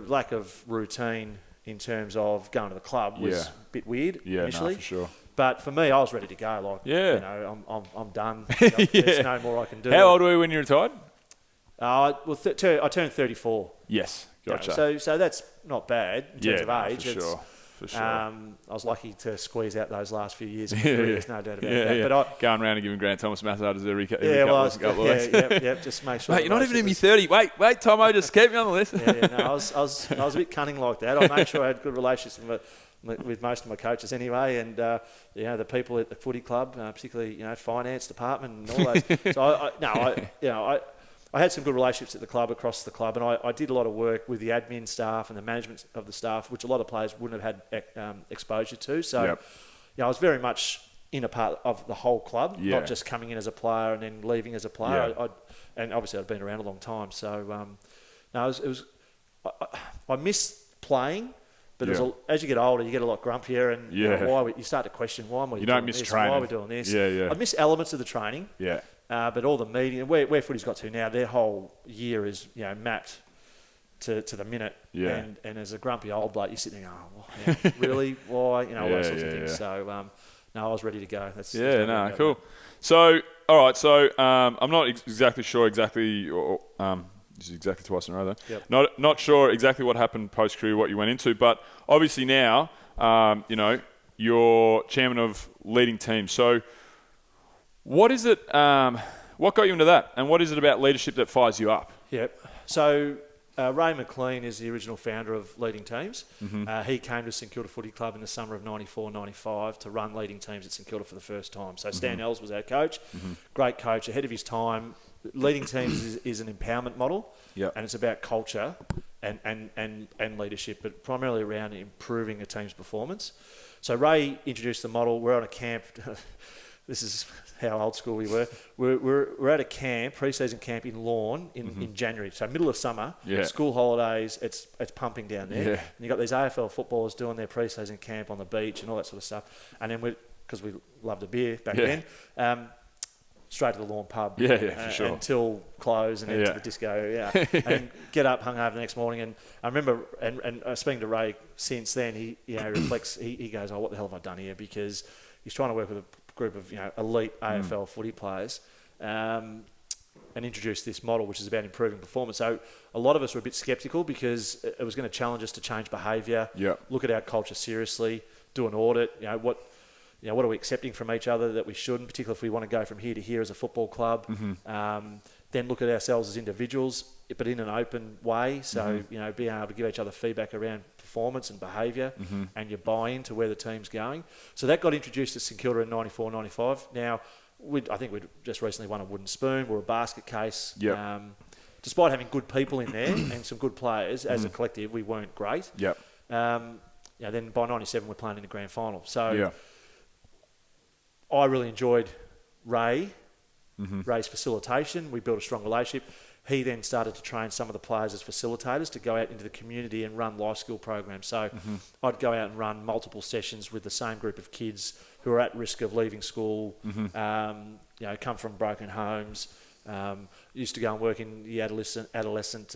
lack of routine in terms of going to the club was a bit weird initially. For sure. But for me, I was ready to go. I'm done. There's no more I can do. How old were you when you retired? I turned 34. Yes, gotcha. So that's not bad in terms of age. For sure. I was lucky to squeeze out those last few years. There's no doubt about that. Yeah. But going around and giving Grant Thomas massages every couple of weeks. Just make sure. Mate, you're not even in your 30. Wait, Tomo, just keep me on the list. I was a bit cunning like that. I made sure I had good relationships with most of my coaches anyway, and the people at the footy club, particularly finance department and all those. So I had some good relationships at the club, across the club, and I did a lot of work with the admin staff and the management of the staff, which a lot of players wouldn't have had exposure to. So, I was very much in a part of the whole club, not just coming in as a player and then leaving as a player. And obviously I'd been around a long time, so I miss playing. But as you get older, you get a lot grumpier, and you start to question why am I doing this? Training. Why are we doing this? I miss elements of the training. But all the meeting, where footy's got to now, their whole year is mapped to the minute. And as a grumpy old bloke, you sit there going, really? Why? All those sorts of things. So I was ready to go. Cool. So all right. So I'm not exactly sure this is exactly twice in a row, though. Yep. Not sure exactly what happened post-career, what you went into, but obviously now, you're chairman of leading teams. So what is it, what got you into that? And what is it about leadership that fires you up? Yep. So Ray McLean is the original founder of Leading Teams. Mm-hmm. He came to St Kilda Footy Club in the summer of 94-95 to run Leading Teams at St Kilda for the first time. So Stan Els was our coach, great coach, ahead of his time. Leading Teams is an empowerment model, and it's about culture and leadership, but primarily around improving a team's performance. So Ray introduced the model. We're on a camp. This is how old school we were. We're at a camp, pre-season camp in Lorne in January, so middle of summer, school holidays. It's pumping down there. And you got these AFL footballers doing their pre-season camp on the beach and all that sort of stuff. And then because we loved a beer back then. Straight to the Lawn pub, for sure, until close, and then to the disco, and get up, hungover the next morning. And I remember, and speaking to Ray since then, he reflects. He goes, "Oh, what the hell have I done here?" Because he's trying to work with a group of elite AFL footy players, and introduce this model, which is about improving performance. So a lot of us were a bit sceptical because it was going to challenge us to change behaviour, look at our culture seriously, do an audit. What are we accepting from each other that we shouldn't, particularly if we want to go from here to here as a football club. Then look at ourselves as individuals, but in an open way. So, being able to give each other feedback around performance and behaviour and your buy-in to where the team's going. So that got introduced to St Kilda in 94-95. Now, I think we'd just recently won a wooden spoon. We're a basket case. Despite having good people in there and some good players, as a collective, we weren't great. Then by 97, we're playing in the grand final. So... I really enjoyed Ray's facilitation. We built a strong relationship. he then started to train some of the players as facilitators to go out into the community and run life skill programs. So I'd go out and run multiple sessions with the same group of kids who are at risk of leaving school, come from broken homes. Used to go and work in the adolescent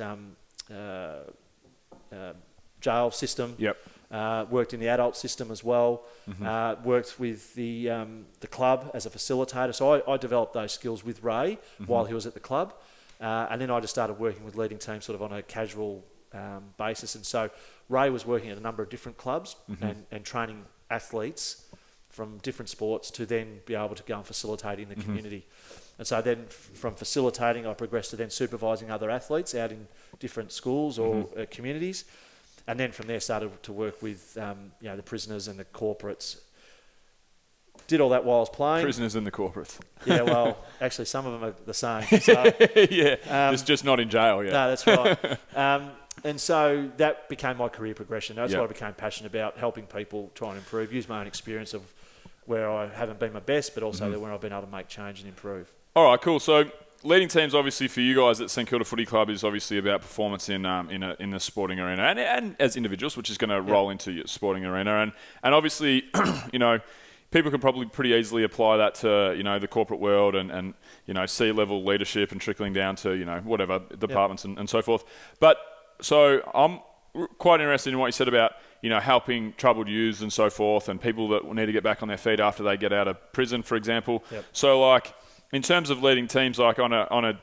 jail system. Yep. Worked in the adult system as well. Worked with the club as a facilitator. So I developed those skills with Ray while he was at the club. And then I just started working with leading teams sort of on a casual basis. And so Ray was working at a number of different clubs and training athletes from different sports to then be able to go and facilitate in the community. And so then from facilitating, I progressed to then supervising other athletes out in different schools or communities. And then from there started to work with the prisoners and the corporates. Did all that while I was playing. Prisoners and the corporates. Yeah, well, actually some of them are the same. So, it's just not in jail yet. No, that's right. And so that became my career progression. That's what I became passionate about, helping people try and improve, use my own experience of where I haven't been my best, but also where I've been able to make change and improve. All right, cool. So leading teams, obviously, for you guys at St Kilda Footy Club is obviously about performance in the sporting arena and as individuals, which is going to roll into your sporting arena. And obviously, people can probably pretty easily apply that to, the corporate world and C-level leadership and trickling down to, whatever departments and so forth. But so I'm quite interested in what you said about, helping troubled youths and so forth and people that will need to get back on their feet after they get out of prison, for example. Yep. So in terms of leading teams, on an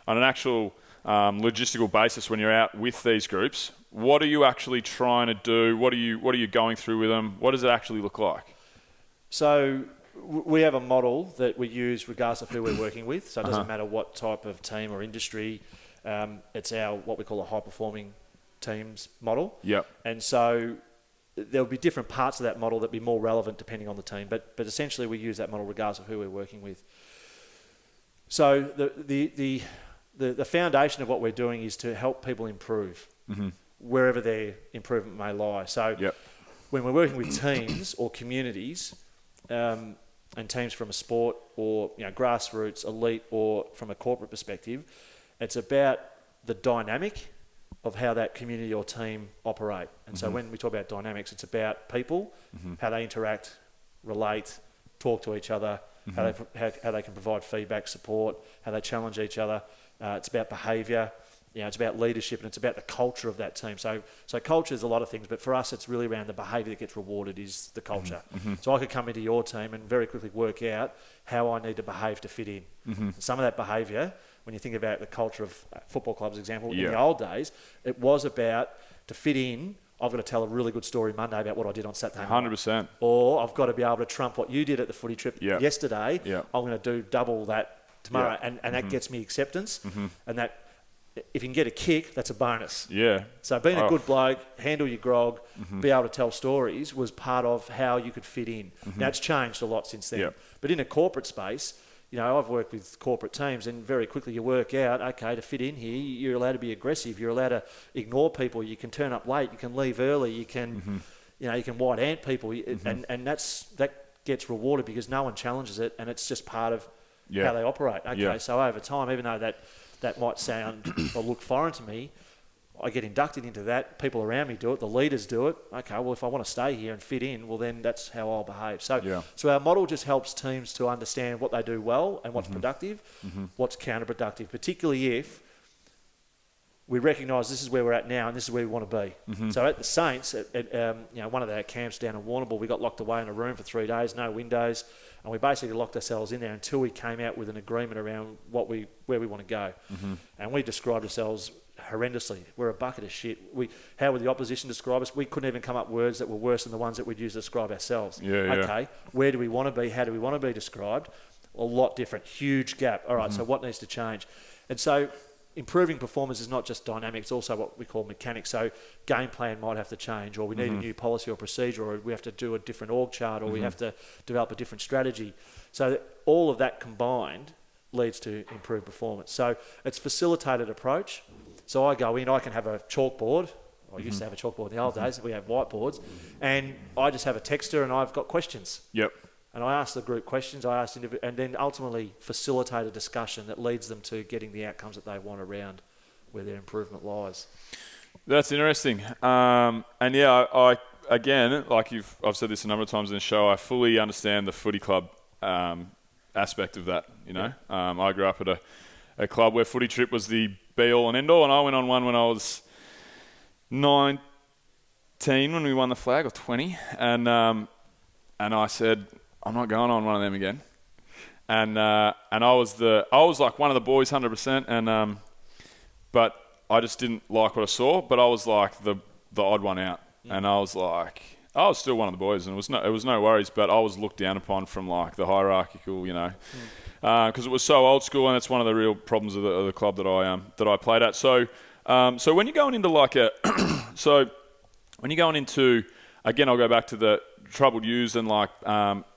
actual logistical basis, when you're out with these groups, what are you actually trying to do? What are you going through with them? What does it actually look like? So we have a model that we use regardless of who we're working with. So it doesn't matter what type of team or industry. It's our what we call a high performing teams model. Yep. And so there'll be different parts of that model that be more relevant depending on the team. But essentially we use that model regardless of who we're working with. So the foundation of what we're doing is to help people improve wherever their improvement may lie. So when we're working with teams or communities and teams from a sport or grassroots, elite, or from a corporate perspective, it's about the dynamic of how that community or team operate. And so when we talk about dynamics, it's about people, how they interact, relate, talk to each other, how they can provide feedback, support, how they challenge each other. It's about behaviour, it's about leadership, and it's about the culture of that team. So culture is a lot of things, but for us, it's really around the behaviour that gets rewarded is the culture. So I could come into your team and very quickly work out how I need to behave to fit in. Some of that behaviour, when you think about the culture of football clubs, example, in the old days, it was about to fit in. I've got to tell a really good story Monday about what I did on Saturday night. 100%. Or I've got to be able to trump what you did at the footy trip yesterday. I'm going to do double that tomorrow. And that gets me acceptance. And that, if you can get a kick, that's a bonus. Yeah. So being a good bloke, handle your grog, be able to tell stories was part of how you could fit in. Now, it's changed a lot since then. But in a corporate space, I've worked with corporate teams and very quickly you work out, okay, to fit in here, you're allowed to be aggressive. You're allowed to ignore people. You can turn up late. You can leave early. You can, you can white ant people. And that gets rewarded because no one challenges it and it's just part of how they operate. Okay, so over time, even though that might sound or look foreign to me, I get inducted into that. People around me do it. The leaders do it. Okay, well, if I want to stay here and fit in, well, then that's how I'll behave. So our model just helps teams to understand what they do well and what's productive, what's counterproductive, particularly if we recognise this is where we're at now and this is where we want to be. So at the Saints, one of our camps down in Warrnambool, we got locked away in a room for 3 days, no windows, and we basically locked ourselves in there until we came out with an agreement around where we want to go. And we described ourselves horrendously. We're a bucket of shit. How would the opposition describe us? We couldn't even come up with words that were worse than the ones that we'd use to describe ourselves. Okay, where do we want to be? How do we want to be described? A lot different. Huge gap. All right, so what needs to change? And so improving performance is not just dynamic, it's also what we call mechanics. So game plan might have to change, or we need a new policy or procedure, or we have to do a different org chart, or we have to develop a different strategy. So all of that combined leads to improved performance. So it's facilitated approach. So I go in, I can have a chalkboard. I used to have a chalkboard in the old days. We have whiteboards. And I just have a texter and I've got questions. And I ask the group questions, and then ultimately facilitate a discussion that leads them to getting the outcomes that they want around where their improvement lies. That's interesting. And yeah, I again, like I've said this a number of times in the show, I fully understand the footy club aspect of that. You know, I grew up at a club where footy trip was the be-all and end-all, and I went on one when I was 19 when we won the flag, or 20, and I said, I'm not going on one of them again. And I was like one of the boys 100%, and but I just didn't like what I saw, but I was like the odd one out. And I was still one of the boys, and it was no worries, but I was looked down upon from like the hierarchical, you know, because it was so old school, and it's one of the real problems of the club that I played at. So when you're going into when you're going into, again, I'll go back to the troubled youths and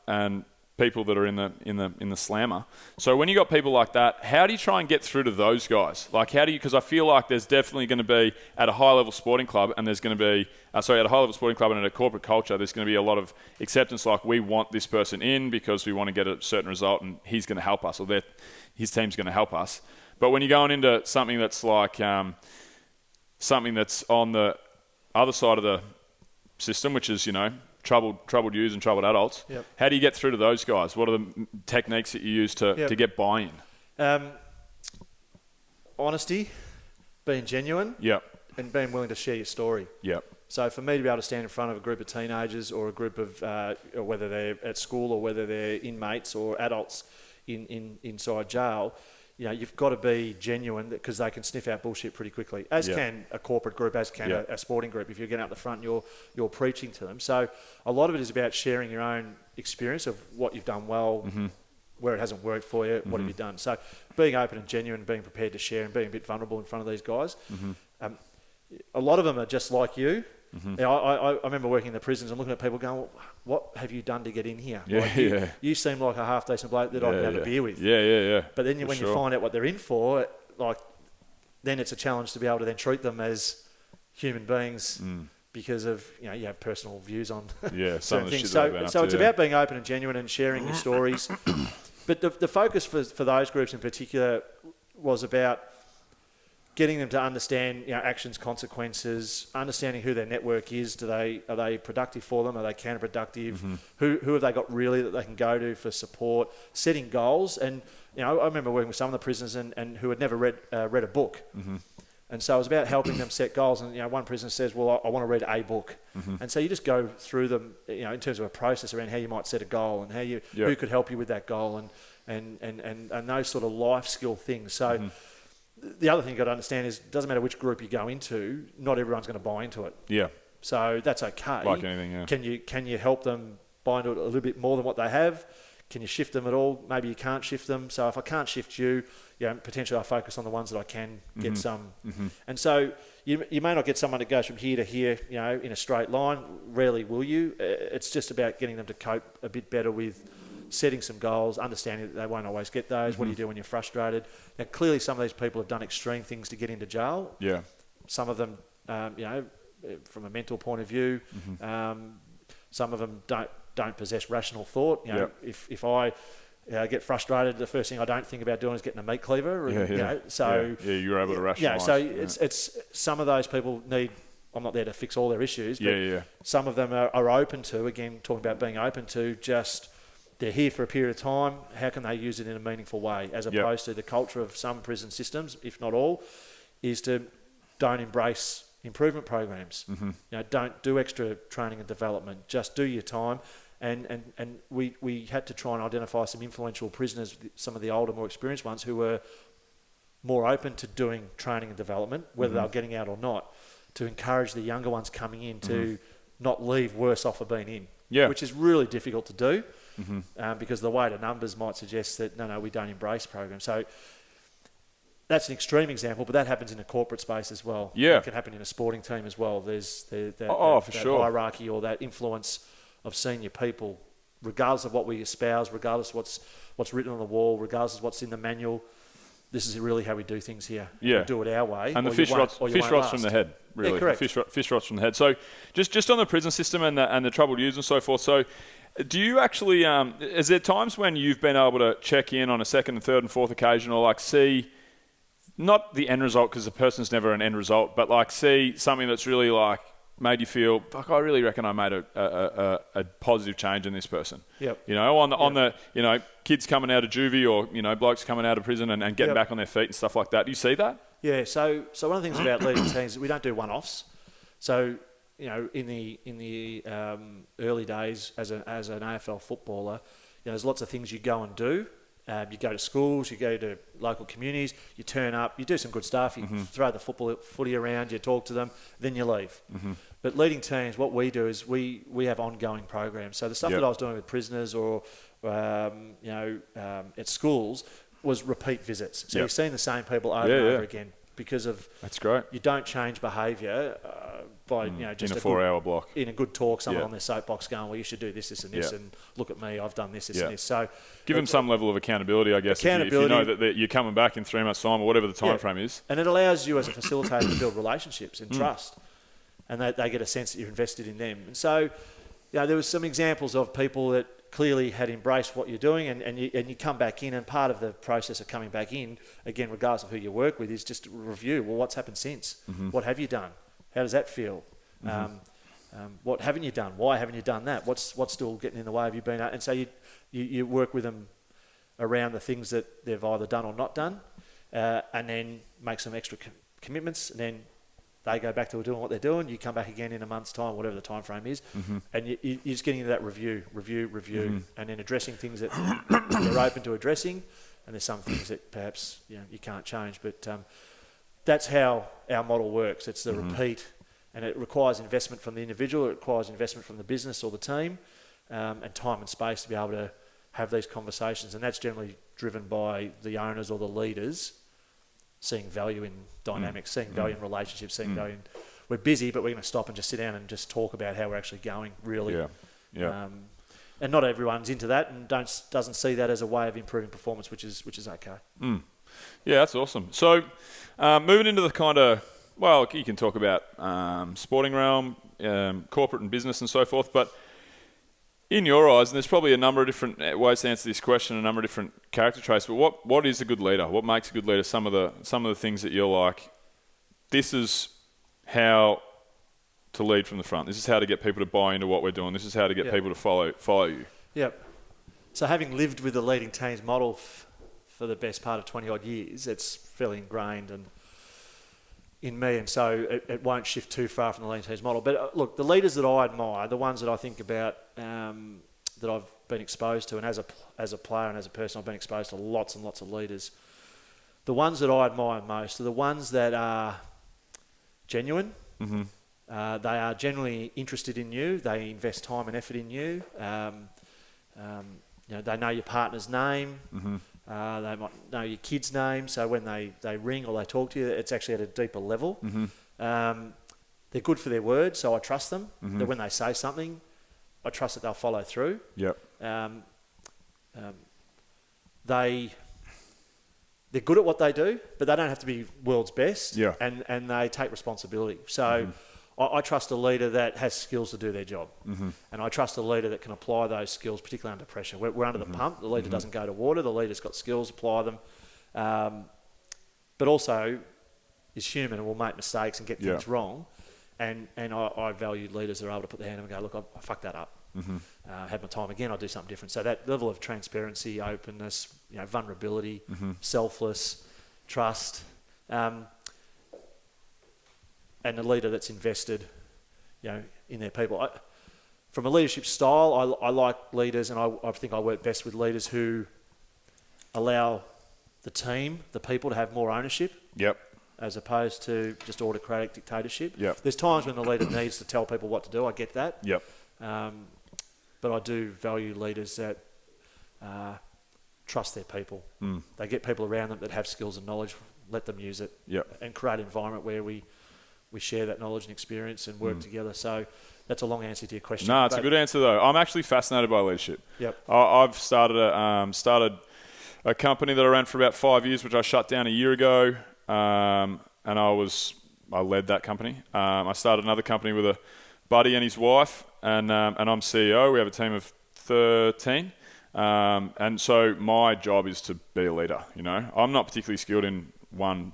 and people that are in the slammer. So when you got people like that, how do you try and get through to those guys? Like, because I feel like there's definitely going to be at a high level sporting club, and there's going to be at a high level sporting club and at a corporate culture, there's going to be a lot of acceptance. Like, we want this person in because we want to get a certain result, and he's going to help us, or his team's going to help us. But when you're going into something that's like something that's on the other side of the system, which is, you know, troubled youths and troubled adults. Yep. How do you get through to those guys? What are the techniques that you use to get buy-in? Honesty, being genuine, and being willing to share your story. Yep. So for me to be able to stand in front of a group of teenagers or a group of, or whether they're at school or whether they're inmates or adults inside jail, you know, you've got to be genuine because they can sniff out bullshit pretty quickly, as can a corporate group, as can a sporting group. If you're getting out the front and you're preaching to them. So a lot of it is about sharing your own experience of what you've done well, where it hasn't worked for you, what have you done. So being open and genuine, being prepared to share and being a bit vulnerable in front of these guys. A lot of them are just like you. You know, I remember working in the prisons and looking at people going, what have you done to get in here? You seem like a half-decent bloke that I can have a beer with. But then when you find out what they're in for, like, then it's a challenge to be able to then treat them as human beings because of, you know, you have personal views on certain things. So it's about being open and genuine and sharing your stories. But the focus for those groups in particular was about getting them to understand, you know, actions, consequences, understanding who their network is. Are they productive for them? Are they counterproductive? Who have they got really that they can go to for support? Setting goals. And, you know, I remember working with some of the prisoners and who had never read a book. And so it was about helping them set goals. And, you know, one prisoner says, well, I want to read a book. And so you just go through them, you know, in terms of a process around how you might set a goal and how who could help you with that goal and those sort of life skill things. So the other thing you've got to understand is it doesn't matter which group you go into, not everyone's going to buy into it. So that's okay. Like anything, Can you help them buy into it a little bit more than what they have? Can you shift them at all? Maybe you can't shift them. So if I can't shift you, you know, potentially I focus on the ones that I can get some. And so you may not get someone that goes from here to here, you know, in a straight line. Rarely will you. It's just about getting them to cope a bit better with setting some goals, understanding that they won't always get those. What do you do when you're frustrated? Now, clearly some of these people have done extreme things to get into jail. Some of them, you know, from a mental point of view, some of them don't possess rational thought. You know, if I get frustrated, the first thing I don't think about doing is getting a meat cleaver. And, you know, so you're able to rationalise. It's some of those people need. I'm not there to fix all their issues, but some of them are open to, again, talking about being open to, just they're here for a period of time. How can they use it in a meaningful way? As opposed to the culture of some prison systems, if not all, is to don't embrace improvement programs. You know, don't do extra training and development. Just do your time. And we had to try and identify some influential prisoners, some of the older, more experienced ones, who were more open to doing training and development, whether they were getting out or not, to encourage the younger ones coming in to not leave worse off for being in, which is really difficult to do. Because the weight of numbers might suggest that, no, we don't embrace programs. So that's an extreme example, but that happens in a corporate space as well. It can happen in a sporting team as well. There's that hierarchy or that influence of senior people, regardless of what we espouse, regardless of what's written on the wall, regardless of what's in the manual. This is really how we do things here. We do it our way. And the fish rots from the head, really. Correct. Fish rots from the head. So just on the prison system and the troubled youths and so forth. So Do you actually, is there times when you've been able to check in on a second and third and fourth occasion or like see, not the end result because the person's never an end result, but like see something that's really like made you feel, fuck, I really reckon I made a positive change in this person. Yep. You know, on the, you know, kids coming out of juvie or, you know, blokes coming out of prison and getting back on their feet and stuff like that. Do you see that? Yeah, so one of the things about leading teams is we don't do one-offs. So, you know, in the early days as an AFL footballer, you know, there's lots of things you go and do. You go to schools, you go to local communities, you turn up, you do some good stuff, you throw the footy around, you talk to them, then you leave. But leading teams, what we do is we have ongoing programs. So the stuff that I was doing with prisoners or at schools was repeat visits. So you're seeing the same people over and over again because of that's great. You don't change behaviour by just in a 4-hour block in a good talk. Someone on their soapbox going, well, you should do this, this, and this, and look at me, I've done this, this, and this. So give them some level of accountability, I guess. If you know that you're coming back in 3 months' time or whatever the time frame is, and it allows you as a facilitator to build relationships and trust, and they get a sense that you're invested in them. And so, there was some examples of people that clearly had embraced what you're doing, and you come back in, and part of the process of coming back in, again, regardless of who you work with, is just to review, well, what's happened since? What have you done? How does that feel? What haven't you done? Why haven't you done that? What's still getting in the way of you being... And so you work with them around the things that they've either done or not done, and then make some extra commitments, and then they go back to doing what they're doing. You come back again in a month's time, whatever the time frame is, and you're just getting into that review, and then addressing things that they're open to addressing, and there's some things that perhaps you can't change. But that's how our model works. It's the repeat, and it requires investment from the individual. It requires investment from the business or the team, and time and space to be able to have these conversations. And that's generally driven by the owners or the leaders seeing value in dynamics, seeing value in relationships, seeing value in... We're busy, but we're going to stop and just sit down and just talk about how we're actually going, really. And not everyone's into that and doesn't see that as a way of improving performance, which is okay. Yeah, that's awesome. So moving into the kind of... Well, you can talk about sporting realm, corporate and business and so forth, but in your eyes, and there's probably a number of different ways to answer this question, a number of different character traits, but what is a good leader? What makes a good leader? Some of the things that you're like, this is how to lead from the front. This is how to get people to buy into what we're doing. This is how to get people to follow you. Yep. So having lived with the leading teams model for the best part of 20-odd years, it's fairly ingrained and in me, and so it won't shift too far from the leading teams model. But look, the leaders that I admire, the ones that I think about that I've been exposed to, and as a player and as a person, I've been exposed to lots and lots of leaders. The ones that I admire most are the ones that are genuine. They are genuinely interested in you. They invest time and effort in you. They know your partner's name. They might know your kid's name, so when they ring or they talk to you, it's actually at a deeper level. They're good for their word, so I trust them. That when they say something, I trust that they'll follow through. They're good at what they do, but they don't have to be world's best. And they take responsibility. So I trust a leader that has skills to do their job. And I trust a leader that can apply those skills, particularly under pressure. We're under the pump. The leader doesn't go to water. The leader's got skills, apply them. But also is human and will make mistakes and get things wrong. And I value leaders that are able to put their hand up and go, look, I fucked that up. Had my time again, I'll do something different. So that level of transparency, openness, vulnerability, selfless, trust, and a leader that's invested, in their people. From a leadership style, I like leaders, and I think I work best with leaders who allow the team, the people, to have more ownership. As opposed to just autocratic dictatorship. There's times when the leader needs to tell people what to do. I get that. But I do value leaders that trust their people. They get people around them that have skills and knowledge, let them use it, and create an environment where we share that knowledge and experience and work together. So that's a long answer to your question. No, it's a good answer though. I'm actually fascinated by leadership. I've started a company that I ran for about 5 years, which I shut down a year ago, and I led that company. I started another company with a buddy and his wife, and I'm CEO. We have a team of 13. And so my job is to be a leader, you know. I'm not particularly skilled in one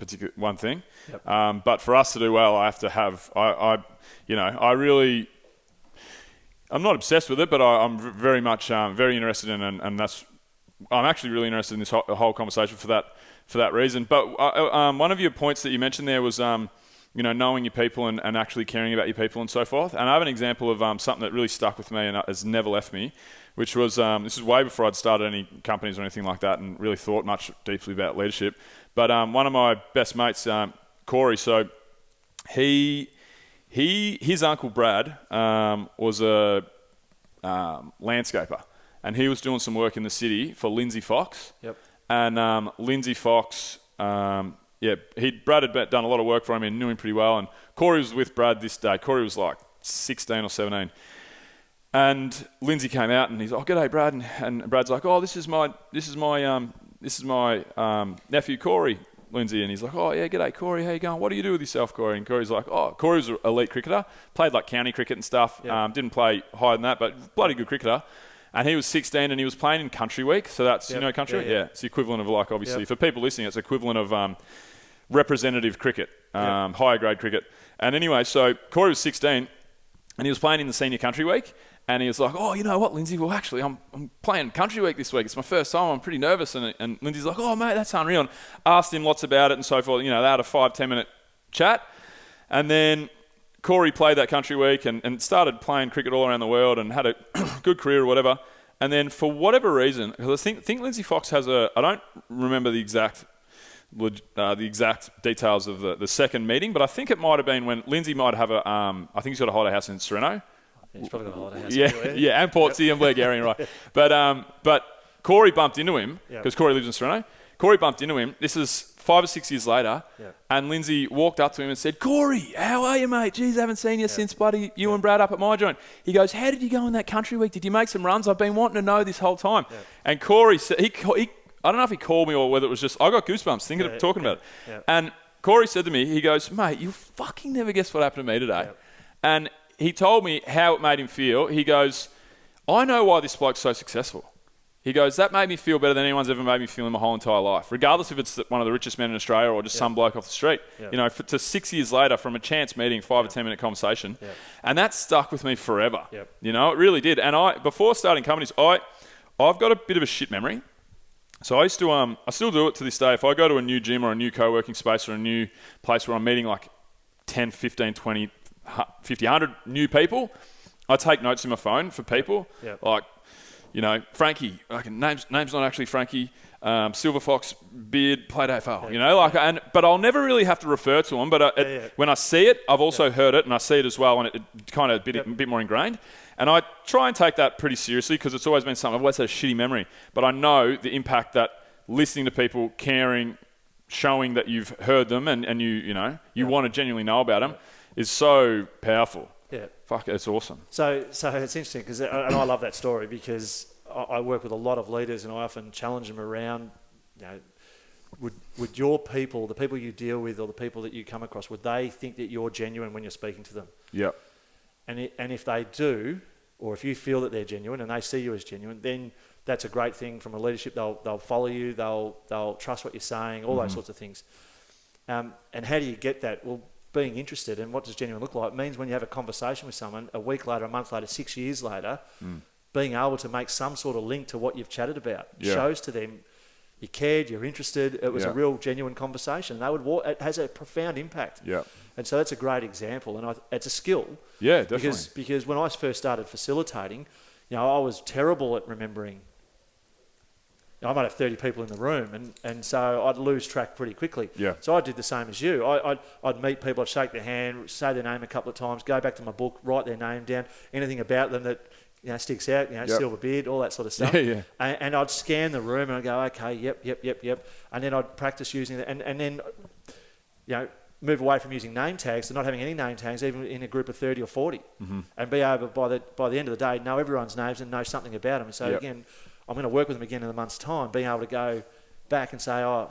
thing. Yep. But for us to do well, I have to have, I'm not obsessed with it, but I'm very much very interested in, and that's, I'm actually really interested in this whole conversation for that reason. But one of your points that you mentioned there was, knowing your people and actually caring about your people and so forth. And I have an example of something that really stuck with me and has never left me, which was, this is way before I'd started any companies or anything like that and really thought much deeply about leadership. But one of my best mates, Corey, so his uncle Brad was a landscaper, and he was doing some work in the city for Lindsay Fox. Yep. And Lindsay Fox, Brad had done a lot of work for him and knew him pretty well. And Corey was with Brad this day. Corey was like 16 or 17. And Lindsay came out and he's like, "Oh, g'day, Brad." And Brad's like, "Oh, this is my nephew Corey, Lindsay." And he's like, "Oh yeah, g'day, Corey. How you going? What do you do with yourself, Corey?" And Corey's like, "Oh, Corey was an elite cricketer, played like county cricket and stuff. Yep. Didn't play higher than that, but bloody good cricketer." And he was 16 and he was playing in Country Week. So that's, you know, Country Week? Yeah. It's the equivalent of, like, obviously, for people listening, it's equivalent of representative cricket, higher grade cricket. And anyway, so Corey was 16 and he was playing in the Senior Country Week. And he was like, "Oh, you know what, Lindsay? Well, actually, I'm playing Country Week this week. It's my first time. I'm pretty nervous." And Lindsay's like, "Oh, mate, that's unreal." And asked him lots about it and so forth. You know, they had a 5-10 minute chat. And then Corey played that Country Week and started playing cricket all around the world and had a good career or whatever. And then for whatever reason, because I think Lindsay Fox has I don't remember the exact details of the second meeting, but I think it might have been when Lindsay might have I think he's got a holiday house in Sereno. He's probably got a holiday house. Yeah, and Port City and Blairgowrie, right. But Corey bumped into him, because Corey lives in Sereno. Corey bumped into him. This is 5 or 6 years later, and Lindsay walked up to him and said, "Corey, how are you, mate? Geez, I haven't seen you since bloody you and Brad up at my joint." He goes, "How did you go in that Country Week? Did you make some runs? I've been wanting to know this whole time." Yeah. And Corey said, I don't know if he called me or whether it was just, I got goosebumps thinking of talking about it. Yeah. And Corey said to me, he goes, "Mate, you'll fucking never guess what happened to me today." Yeah. And he told me how it made him feel. He goes, "I know why this bloke's so successful." He goes, "That made me feel better than anyone's ever made me feel in my whole entire life, regardless if it's one of the richest men in Australia or just some bloke off the street." You know, to 6 years later, from a chance meeting, 5 or 10 minute conversation. And that stuck with me forever. You know, it really did. And before starting companies, I've got a bit of a shit memory. So I used to, I still do it to this day. If I go to a new gym or a new co-working space or a new place where I'm meeting like 10, 15, 20, 50, 100 new people, I take notes in my phone for people. Like, you know, Frankie, name's not actually Frankie. Silver Fox, beard, played AFL. You know, but I'll never really have to refer to them. But when I see it, I've also heard it, and I see it as well, and it kind of a bit more ingrained. And I try and take that pretty seriously because it's always been something. I've always had a shitty memory, but I know the impact that listening to people, caring, showing that you've heard them, and you want to genuinely know about them, is so powerful. Yeah. Fuck, it's awesome. So it's interesting because, and I love that story because I work with a lot of leaders and I often challenge them around, you know, would your people, the people you deal with or the people that you come across, would they think that you're genuine when you're speaking to them? Yep. And if they do, or if you feel that they're genuine and they see you as genuine, then that's a great thing from a leadership. They'll follow you, they'll trust what you're saying, all those sorts of things. And how do you get that? Well, being interested, and what does genuine look like? It means when you have a conversation with someone, a week later, a month later, 6 years later, being able to make some sort of link to what you've chatted about shows to them you cared, you're interested. It was a real genuine conversation. It has a profound impact. Yeah. And so that's a great example, and it's a skill. Yeah, definitely. Because when I first started facilitating, you know, I was terrible at remembering. I might have 30 people in the room, and so I'd lose track pretty quickly. Yeah. So I did the same as you. I'd meet people, I'd shake their hand, say their name a couple of times, go back to my book, write their name down, anything about them that sticks out, silver beard, all that sort of stuff. Yeah. And I'd scan the room and I'd go, okay, yep. And then I'd practice using it, and then, move away from using name tags to not having any name tags, even in a group of 30 or 40, and be able, by the end of the day, know everyone's names and know something about them. And so again, I'm going to work with them again in a month's time, being able to go back and say, how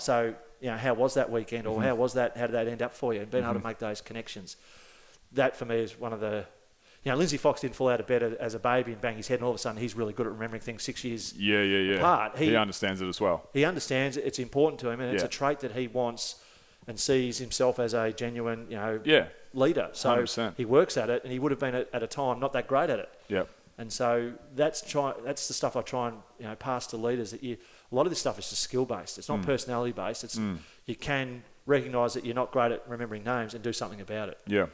was that weekend, or how did that end up for you, and being able to make those connections. That for me is one of the, Lindsay Fox didn't fall out of bed as a baby and bang his head, and all of a sudden he's really good at remembering things 6 years apart. He understands it as well. He understands it. It's important to him, and it's a trait that he wants and sees himself as a genuine, leader. So 100%. he works at it, and he would have been at a time not that great at it. Yep. And so that's the stuff I try and pass to leaders. That a lot of this stuff is just skill based. It's not personality based. It's you can recognise that you're not great at remembering names and do something about it. Yeah.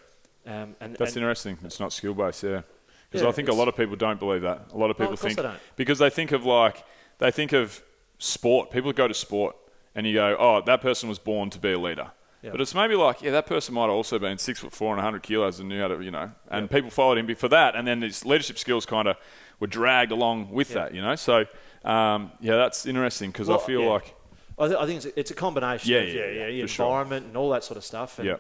That's interesting. It's not skill based. Yeah. Because I think a lot of people don't believe that. A lot of people think because they think of sport. People go to sport and you go, oh, that person was born to be a leader. Yep. But it's maybe like, that person might have also been 6'4" and 100 kilos and knew how to, and people followed him for that. And then his leadership skills kind of were dragged along with that, So, that's interesting because I feel like... I think it's a combination of your environment and all that sort of stuff. And,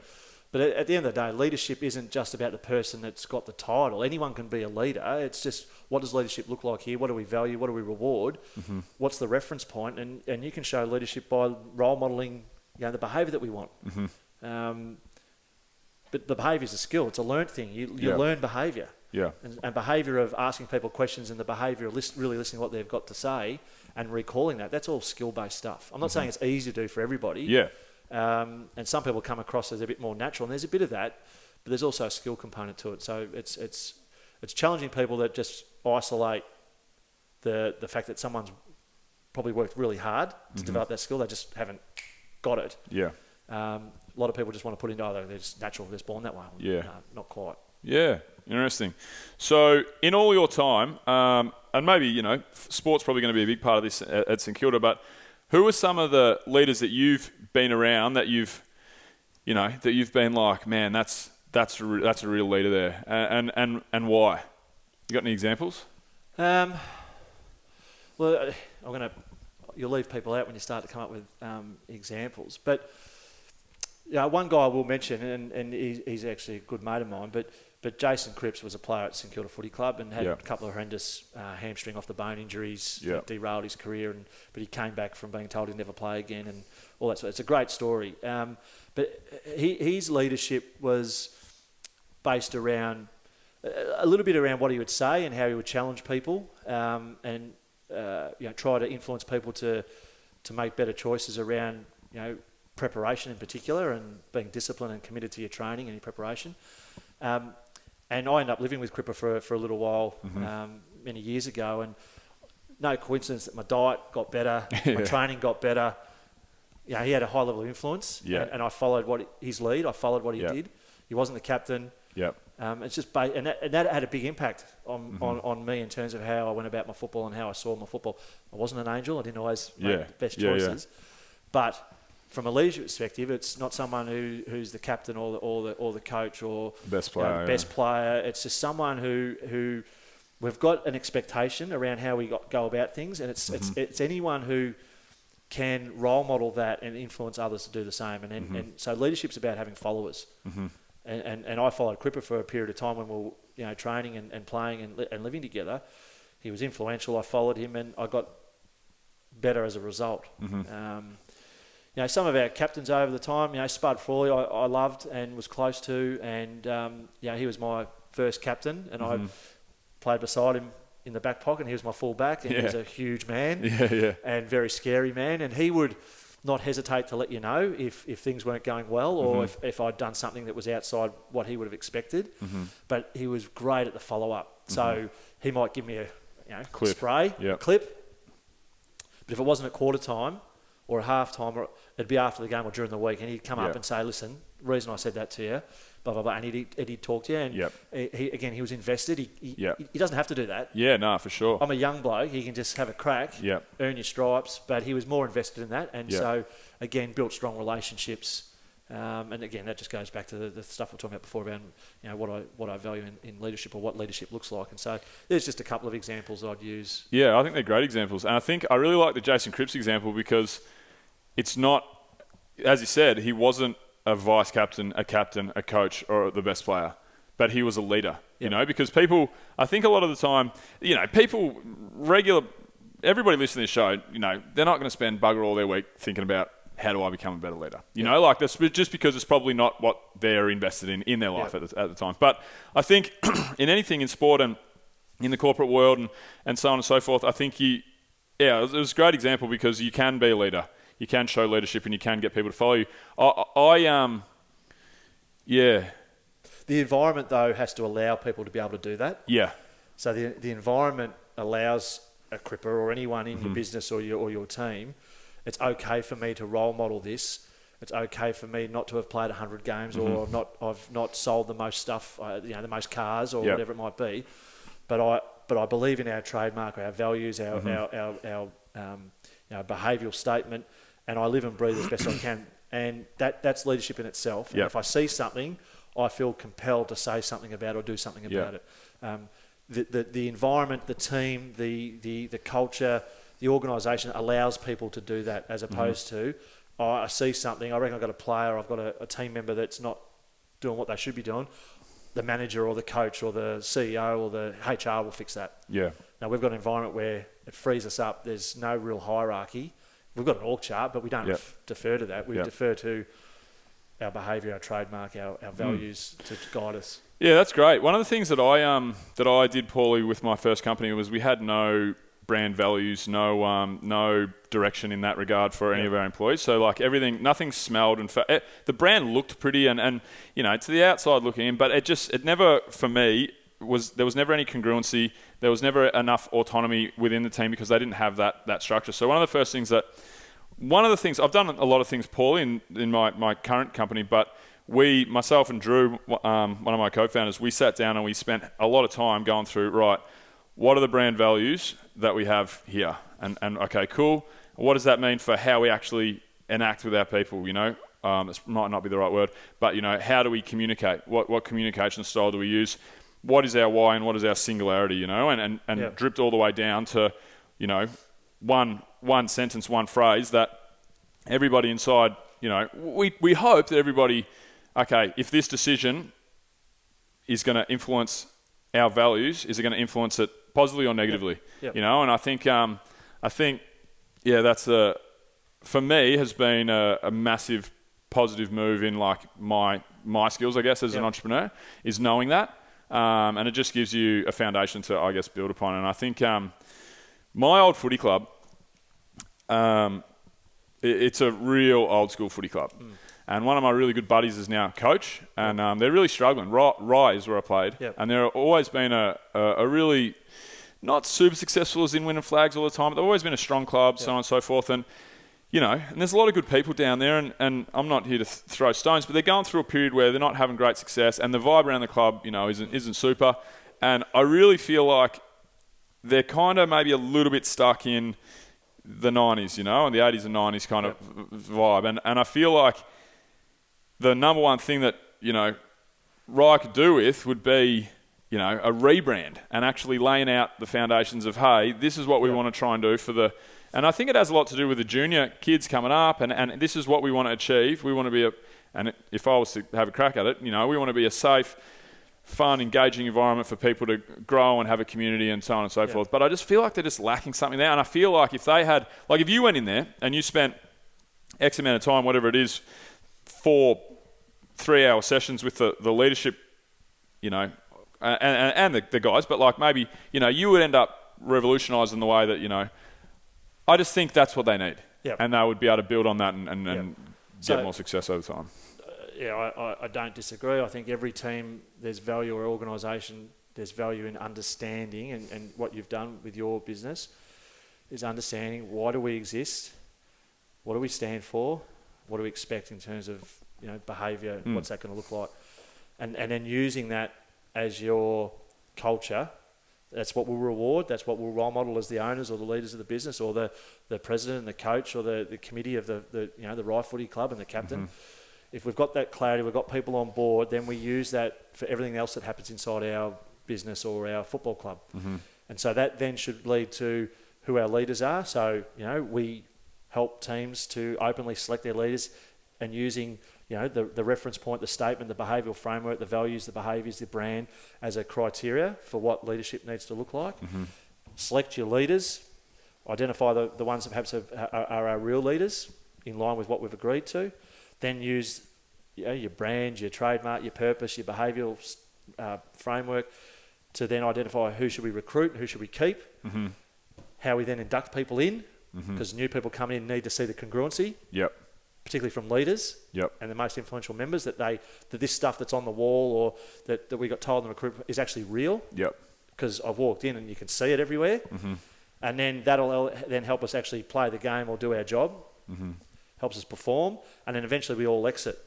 but at the end of the day, leadership isn't just about the person that's got the title. Anyone can be a leader. It's just, what does leadership look like here? What do we value? What do we reward? Mm-hmm. What's the reference point? And you can show leadership by role modelling the behaviour that we want. Mm-hmm. But the behaviour is a skill. It's a learnt thing. You learn behaviour. Yeah. And behaviour of asking people questions and the behaviour of really listening to what they've got to say and recalling that's all skill-based stuff. I'm not saying it's easy to do for everybody. Yeah. And some people come across as a bit more natural, and there's a bit of that, but there's also a skill component to it. So it's challenging people that just isolate the fact that someone's probably worked really hard to develop that skill. They just haven't got it. Yeah. A lot of people just want to put in, they're just natural, they're just born that way. Yeah. No, not quite. Yeah, interesting. So in all your time, and maybe, sport's probably going to be a big part of this at St Kilda, but who are some of the leaders that you've been around that you've been like, man, that's a real leader there, and why? You got any examples? Well, you'll leave people out when you start to come up with examples, but one guy I will mention, and he's actually a good mate of mine, but Jason Cripps was a player at St Kilda Footy Club and had a couple of horrendous hamstring off the bone injuries that derailed his career, but he came back from being told he'd never play again and all that. So it's a great story. But his leadership was based around a little bit around what he would say and how he would challenge people, and try to influence people to make better choices around preparation in particular, and being disciplined and committed to your training and your preparation. And I ended up living with Cripper for a little while many years ago, and no coincidence that my diet got better, my training got better. He had a high level of influence, and I followed his lead. I followed what he did. He wasn't the captain. Yep. It's just and that had a big impact on me in terms of how I went about my football and how I saw my football. I wasn't an angel. I didn't always make the best choices, but from a leadership perspective, it's not someone who's the captain or the coach or best player. It's just someone who we've got an expectation around how we go about things, and it's anyone who can role model that and influence others to do the same. And so leadership's about having followers. And I followed Cripper for a period of time when we were training and playing and living together. He was influential. I followed him, and I got better as a result. Some of our captains over the time, Spud Frawley, I loved and was close to, and he was my first captain, and I played beside him in the back pocket. He was my full back, and he was a huge man and very scary man, and he would not hesitate to let you know if things weren't going well, or if I'd done something that was outside what he would have expected. But he was great at the follow-up. So he might give me a clip. Clip, but if it wasn't at quarter time or at half time, or it'd be after the game or during the week, and he'd come up and say, listen, the reason I said that to you, blah, blah, blah, and he'd talk to you, and he was invested. He doesn't have to do that. Yeah, no, for sure. I'm a young bloke. He can just have a crack, earn your stripes, but he was more invested in that, and so, again, built strong relationships. And again, that just goes back to the stuff we were talking about before about what I value in leadership, or what leadership looks like. And so there's just a couple of examples I'd use. Yeah, I think they're great examples. And I think I really like the Jason Cripps example because it's not, as you said, he wasn't a vice captain, a captain, a coach, or the best player, but he was a leader, because people, I think a lot of the time, everybody listening to this show, they're not going to spend bugger all their week thinking about how do I become a better leader? You know, like that's just because it's probably not what they're invested in their life at the time. But I think in anything in sport and in the corporate world and so on and so forth, I think it was a great example because you can be a leader. You can show leadership and you can get people to follow you. The environment, though, has to allow people to be able to do that. Yeah. So the environment allows a cripper or anyone in your business or your team, it's okay for me to role model this. It's okay for me not to have played 100 games or I've not sold the most stuff, the most cars or whatever it might be. But I believe in our trademark, our values, our behavioural statement, and I live and breathe as best I can. And that's leadership in itself. And if I see something, I feel compelled to say something about it or do something about it. The environment, the team, the culture, the organisation allows people to do that as opposed to, I see something, I reckon I've got a player, I've got a team member that's not doing what they should be doing. The manager or the coach or the CEO or the HR will fix that. Yeah. Now, we've got an environment where it frees us up. There's no real hierarchy. We've got an org chart, but we don't defer to that. We defer to our behaviour, our trademark, our values to guide us. Yeah, that's great. One of the things that I did poorly with my first company was we had no brand values, no direction in that regard for any of our employees. So like everything, nothing smelled and the brand looked pretty and to the outside looking in, but it never, for me, there was never any congruency. There was never enough autonomy within the team because they didn't have that structure. So one of the things I've done a lot of things poorly in my current company, but myself and Drew, one of my co-founders, we sat down and we spent a lot of time going through, right, what are the brand values that we have here? And okay, cool. What does that mean for how we actually enact with our people, This might not be the right word, but, how do we communicate? What communication style do we use? What is our why and what is our singularity, And dripped all the way down to, one sentence, one phrase that everybody inside, we hope that everybody, okay, if this decision is going to influence our values, is it going to influence it positively or negatively? And I think that's for me has been a massive positive move in like my skills, I guess, as an entrepreneur, is knowing that. And it just gives you a foundation to, I guess, build upon. And I think my old footy club, it's a real old school footy club. And one of my really good buddies is now coach, and they're really struggling. Rye is where I played, and they've always been a really not super successful as in winning flags all the time, but they've always been a strong club, so on and so forth. And and there's a lot of good people down there, and I'm not here to throw stones, but they're going through a period where they're not having great success, and the vibe around the club, isn't super. And I really feel like they're kind of maybe a little bit stuck in the 90s, and the 80s and 90s kind of vibe. And I feel like the number one thing that, Rye could do with would be, a rebrand and actually laying out the foundations of, hey, this is what we want to try and do and I think it has a lot to do with the junior kids coming up and this is what we want to achieve. We want to be and if I was to have a crack at it, we want to be a safe, fun, engaging environment for people to grow and have a community and so on and so forth. But I just feel like they're just lacking something there. And I feel like if they had, like if you went in there and you spent X amount of time, whatever it is, 4 3-hour sessions with the leadership, and the guys, but like maybe, you would end up revolutionising the way that, I just think that's what they need. And they would be able to build on that and get more success over time. I don't disagree. I think every team, there's value or organisation, there's value in understanding and what you've done with your business is understanding why do we exist, what do we stand for, what do we expect in terms of behaviour, what's that going to look like, and then using that as your culture. That's what we'll reward. That's what we'll role model as the owners or the leaders of the business or the president and the coach or the committee of the Rye Footy Club and the captain. If we've got that clarity, we've got people on board, then we use that for everything else that happens inside our business or our football club. And so that then should lead to who our leaders are. So, we help teams to openly select their leaders and using the reference point, the statement, the behavioural framework, the values, the behaviours, the brand as a criteria for what leadership needs to look like. Select your leaders, identify the ones that perhaps are our real leaders, in line with what we've agreed to. Then use your brand, your trademark, your purpose, your behavioural framework to then identify who should we recruit and who should we keep, how we then induct people in, because new people come in need to see the congruency, particularly from leaders and the most influential members, that this stuff that's on the wall or that we got told in the recruitment is actually real. Because I've walked in and you can see it everywhere. And then that'll then help us actually play the game or do our job, helps us perform, and then eventually we all exit.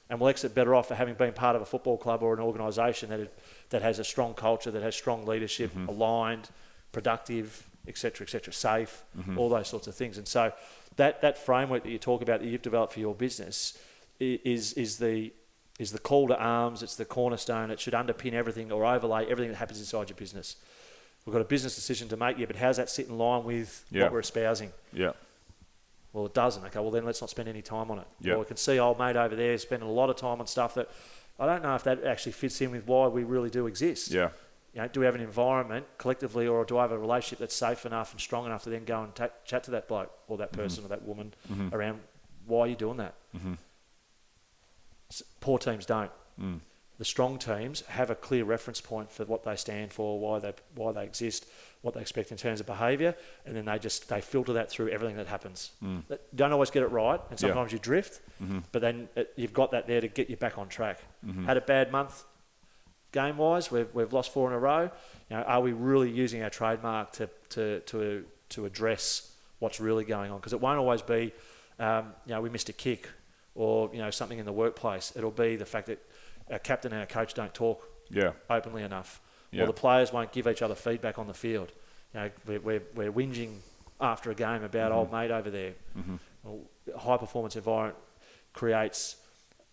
And we'll exit better off for having been part of a football club or an organisation that has a strong culture, that has strong leadership, aligned, productive, etc., safe, all those sorts of things. And so that framework that you talk about that you've developed for your business is the call to arms. It's the cornerstone. It should underpin everything or overlay everything that happens inside your business. We've got a business decision to make, but how's that sit in line with what we're espousing? Well, it doesn't. Okay, well then let's not spend any time on it. Or I can see old mate over there spending a lot of time on stuff that I don't know if that actually fits in with why we really do exist. You know, do we have an environment collectively, or do I have a relationship that's safe enough and strong enough to then go and chat to that bloke or that person or that woman around why are you doing that? Poor teams don't. The strong teams have a clear reference point for what they stand for, why they exist, what they expect in terms of behaviour, and then they filter that through everything that happens. They don't always get it right, and sometimes you drift, but then you've got that there to get you back on track. Had a bad month game-wise, we've lost 4 in a row. You know, are we really using our trademark to address what's really going on? Because it won't always be, we missed a kick or something in the workplace. It'll be the fact that our captain and our coach don't talk openly enough, or the players won't give each other feedback on the field. You know, we're whinging after a game about old mate over there. Well, a high performance environment creates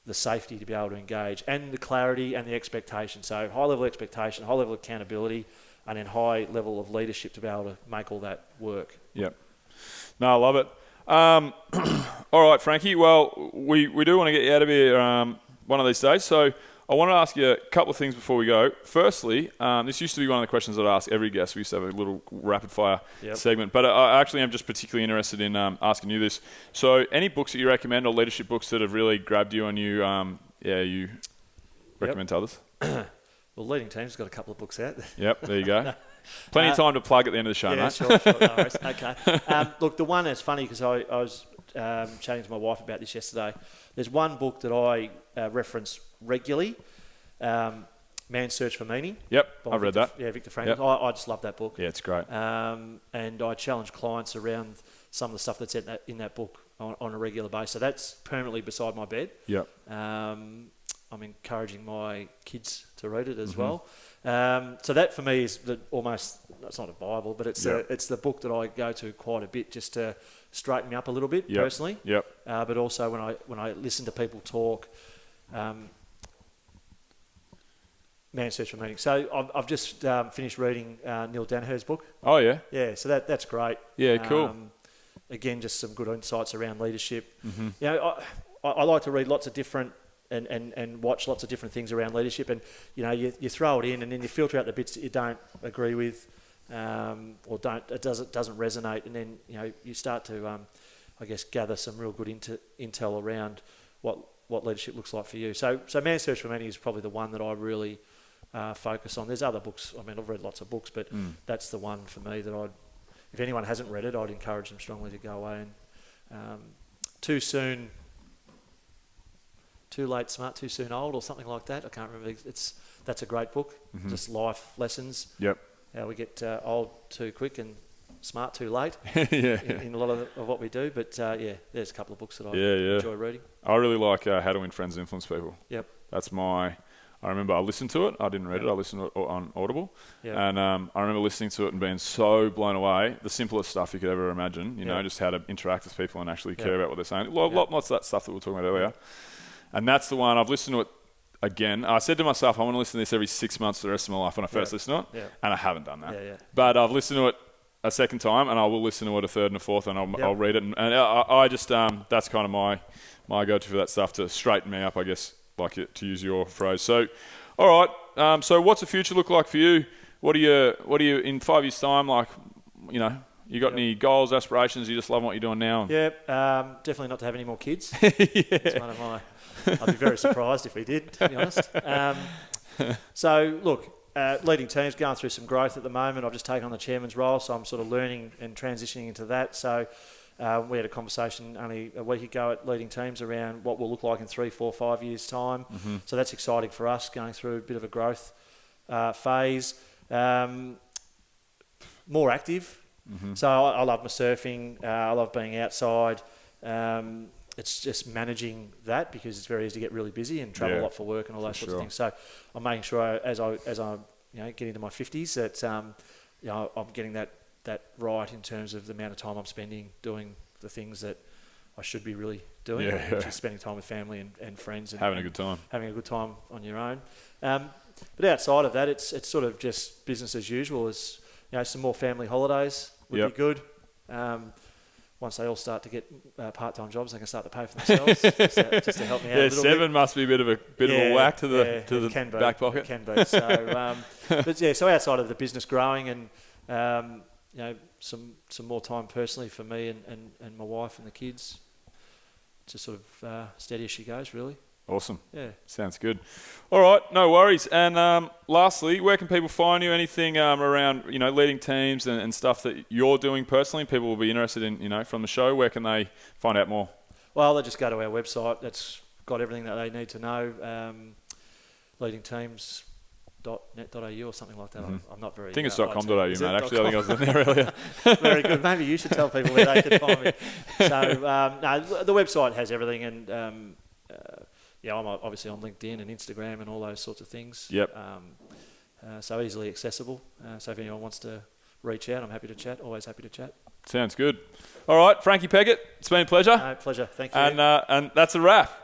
the safety to be able to engage, and the clarity and the expectation. So high level expectation, high level accountability, and then high level of leadership to be able to make all that work. No, I love it. All right, Frankie. Well, we do want to get you out of here one of these days. So I want to ask you a couple of things before we go. Firstly, this used to be one of the questions that I ask every guest. We used to have a little rapid fire segment, but I actually am just particularly interested in asking you this. So any books that you recommend, or leadership books that have really grabbed you and you recommend to others? Well, Leading Team's got a couple of books out. There you go. Plenty of time to plug at the end of the show, mate. Sure, no worries. Okay. Look, the one that's funny, because I was chatting to my wife about this yesterday. There's one book that I reference regularly, Man's Search for Meaning. I've read that. Yeah, Viktor Frankl. I just love that book. Yeah, it's great. And I challenge clients around some of the stuff that's in that book on a regular basis. So that's permanently beside my bed. I'm encouraging my kids to read it as well. So that for me is it's not a Bible, but it's the book that I go to quite a bit just to straighten me up a little bit personally. But also when I listen to people talk, Man's Search for Meaning. So I've just finished reading Neil Danaher's book. Oh yeah. Yeah. So that's great. Yeah. Cool. Again, just some good insights around leadership. You know, I like to read lots of different and watch lots of different things around leadership, and you throw it in, and then you filter out the bits that you don't agree with, or doesn't resonate, and then you start to I guess gather some real good intel around what leadership looks like for you. So Man's Search for Meaning is probably the one that I really focus on. There's other books. I mean, I've read lots of books, but that's the one for me that if anyone hasn't read it, I'd encourage them strongly to go away. And Too Soon, Too Late, Smart, Too Soon, Old, or something like that. I can't remember. That's a great book. Just life lessons. How we get old too quick and smart too late. in a lot of what we do. But there's a couple of books that I enjoy reading. I really like How to Win Friends and Influence People. That's I remember I listened to it. I didn't read it. I listened to it on Audible. And I remember listening to it and being so blown away. The simplest stuff you could ever imagine, just how to interact with people and actually care about what they're saying. Lots of that stuff that we were talking about earlier. And that's the one. I've listened to it again. I said to myself, I want to listen to this every 6 months for the rest of my life when I first listened to it. And I haven't done that. But I've listened to it a second time, and I will listen to it a third and a fourth, and I'll read it. And I just, that's kind of my go-to for that stuff, to straighten me up, I guess, to use your phrase. So, all right. So what's the future look like for you? What are you in 5 years' time, like, You got any goals, aspirations? You just love what you're doing now? Yeah, definitely not to have any more kids. It's one of my... I'd be very surprised if we did, to be honest. So, look, leading teams, going through some growth at the moment. I've just taken on the chairman's role, so I'm sort of learning and transitioning into that. So we had a conversation only a week ago at leading teams around what we'll look like in 3, 4, 5 years' time. Mm-hmm. So that's exciting for us, going through a bit of a growth phase. More active. Mm-hmm. So I love my surfing. I love being outside. It's just managing that because it's very easy to get really busy and travel a lot for work and all those sorts of things. So I'm making sure as I get into my 50s that I'm getting that right in terms of the amount of time I'm spending doing the things that I should be really doing, which is spending time with family and friends and having a good time. Having a good time on your own. But outside of that, it's sort of just business as usual. As some more family holidays would be good. Once they all start to get part-time jobs, they can start to pay for themselves just to help me out a little 7 bit. Must be a bit of a whack to the back pocket. It can be. So, so outside of the business growing and some more time personally for me and my wife and the kids, just sort of steady as she goes, really. Awesome. Yeah. Sounds good. All right, no worries. And lastly, where can people find you? Anything around, leading teams and stuff that you're doing personally? People will be interested in, from the show. Where can they find out more? Well, they just go to our website. That's got everything that they need to know. leadingteams.net.au or something like that. Mm-hmm. I'm not very... I think it's .com.au, mate. Actually, I think I was in there earlier. Very good. Maybe you should tell people where they can find me. So, the website has everything and... I'm obviously on LinkedIn and Instagram and all those sorts of things. Yep. So easily accessible. So if anyone wants to reach out, I'm happy to chat. Always happy to chat. Sounds good. All right, Frankie Peckett, it's been a pleasure. No, pleasure. Thank you. And that's a wrap.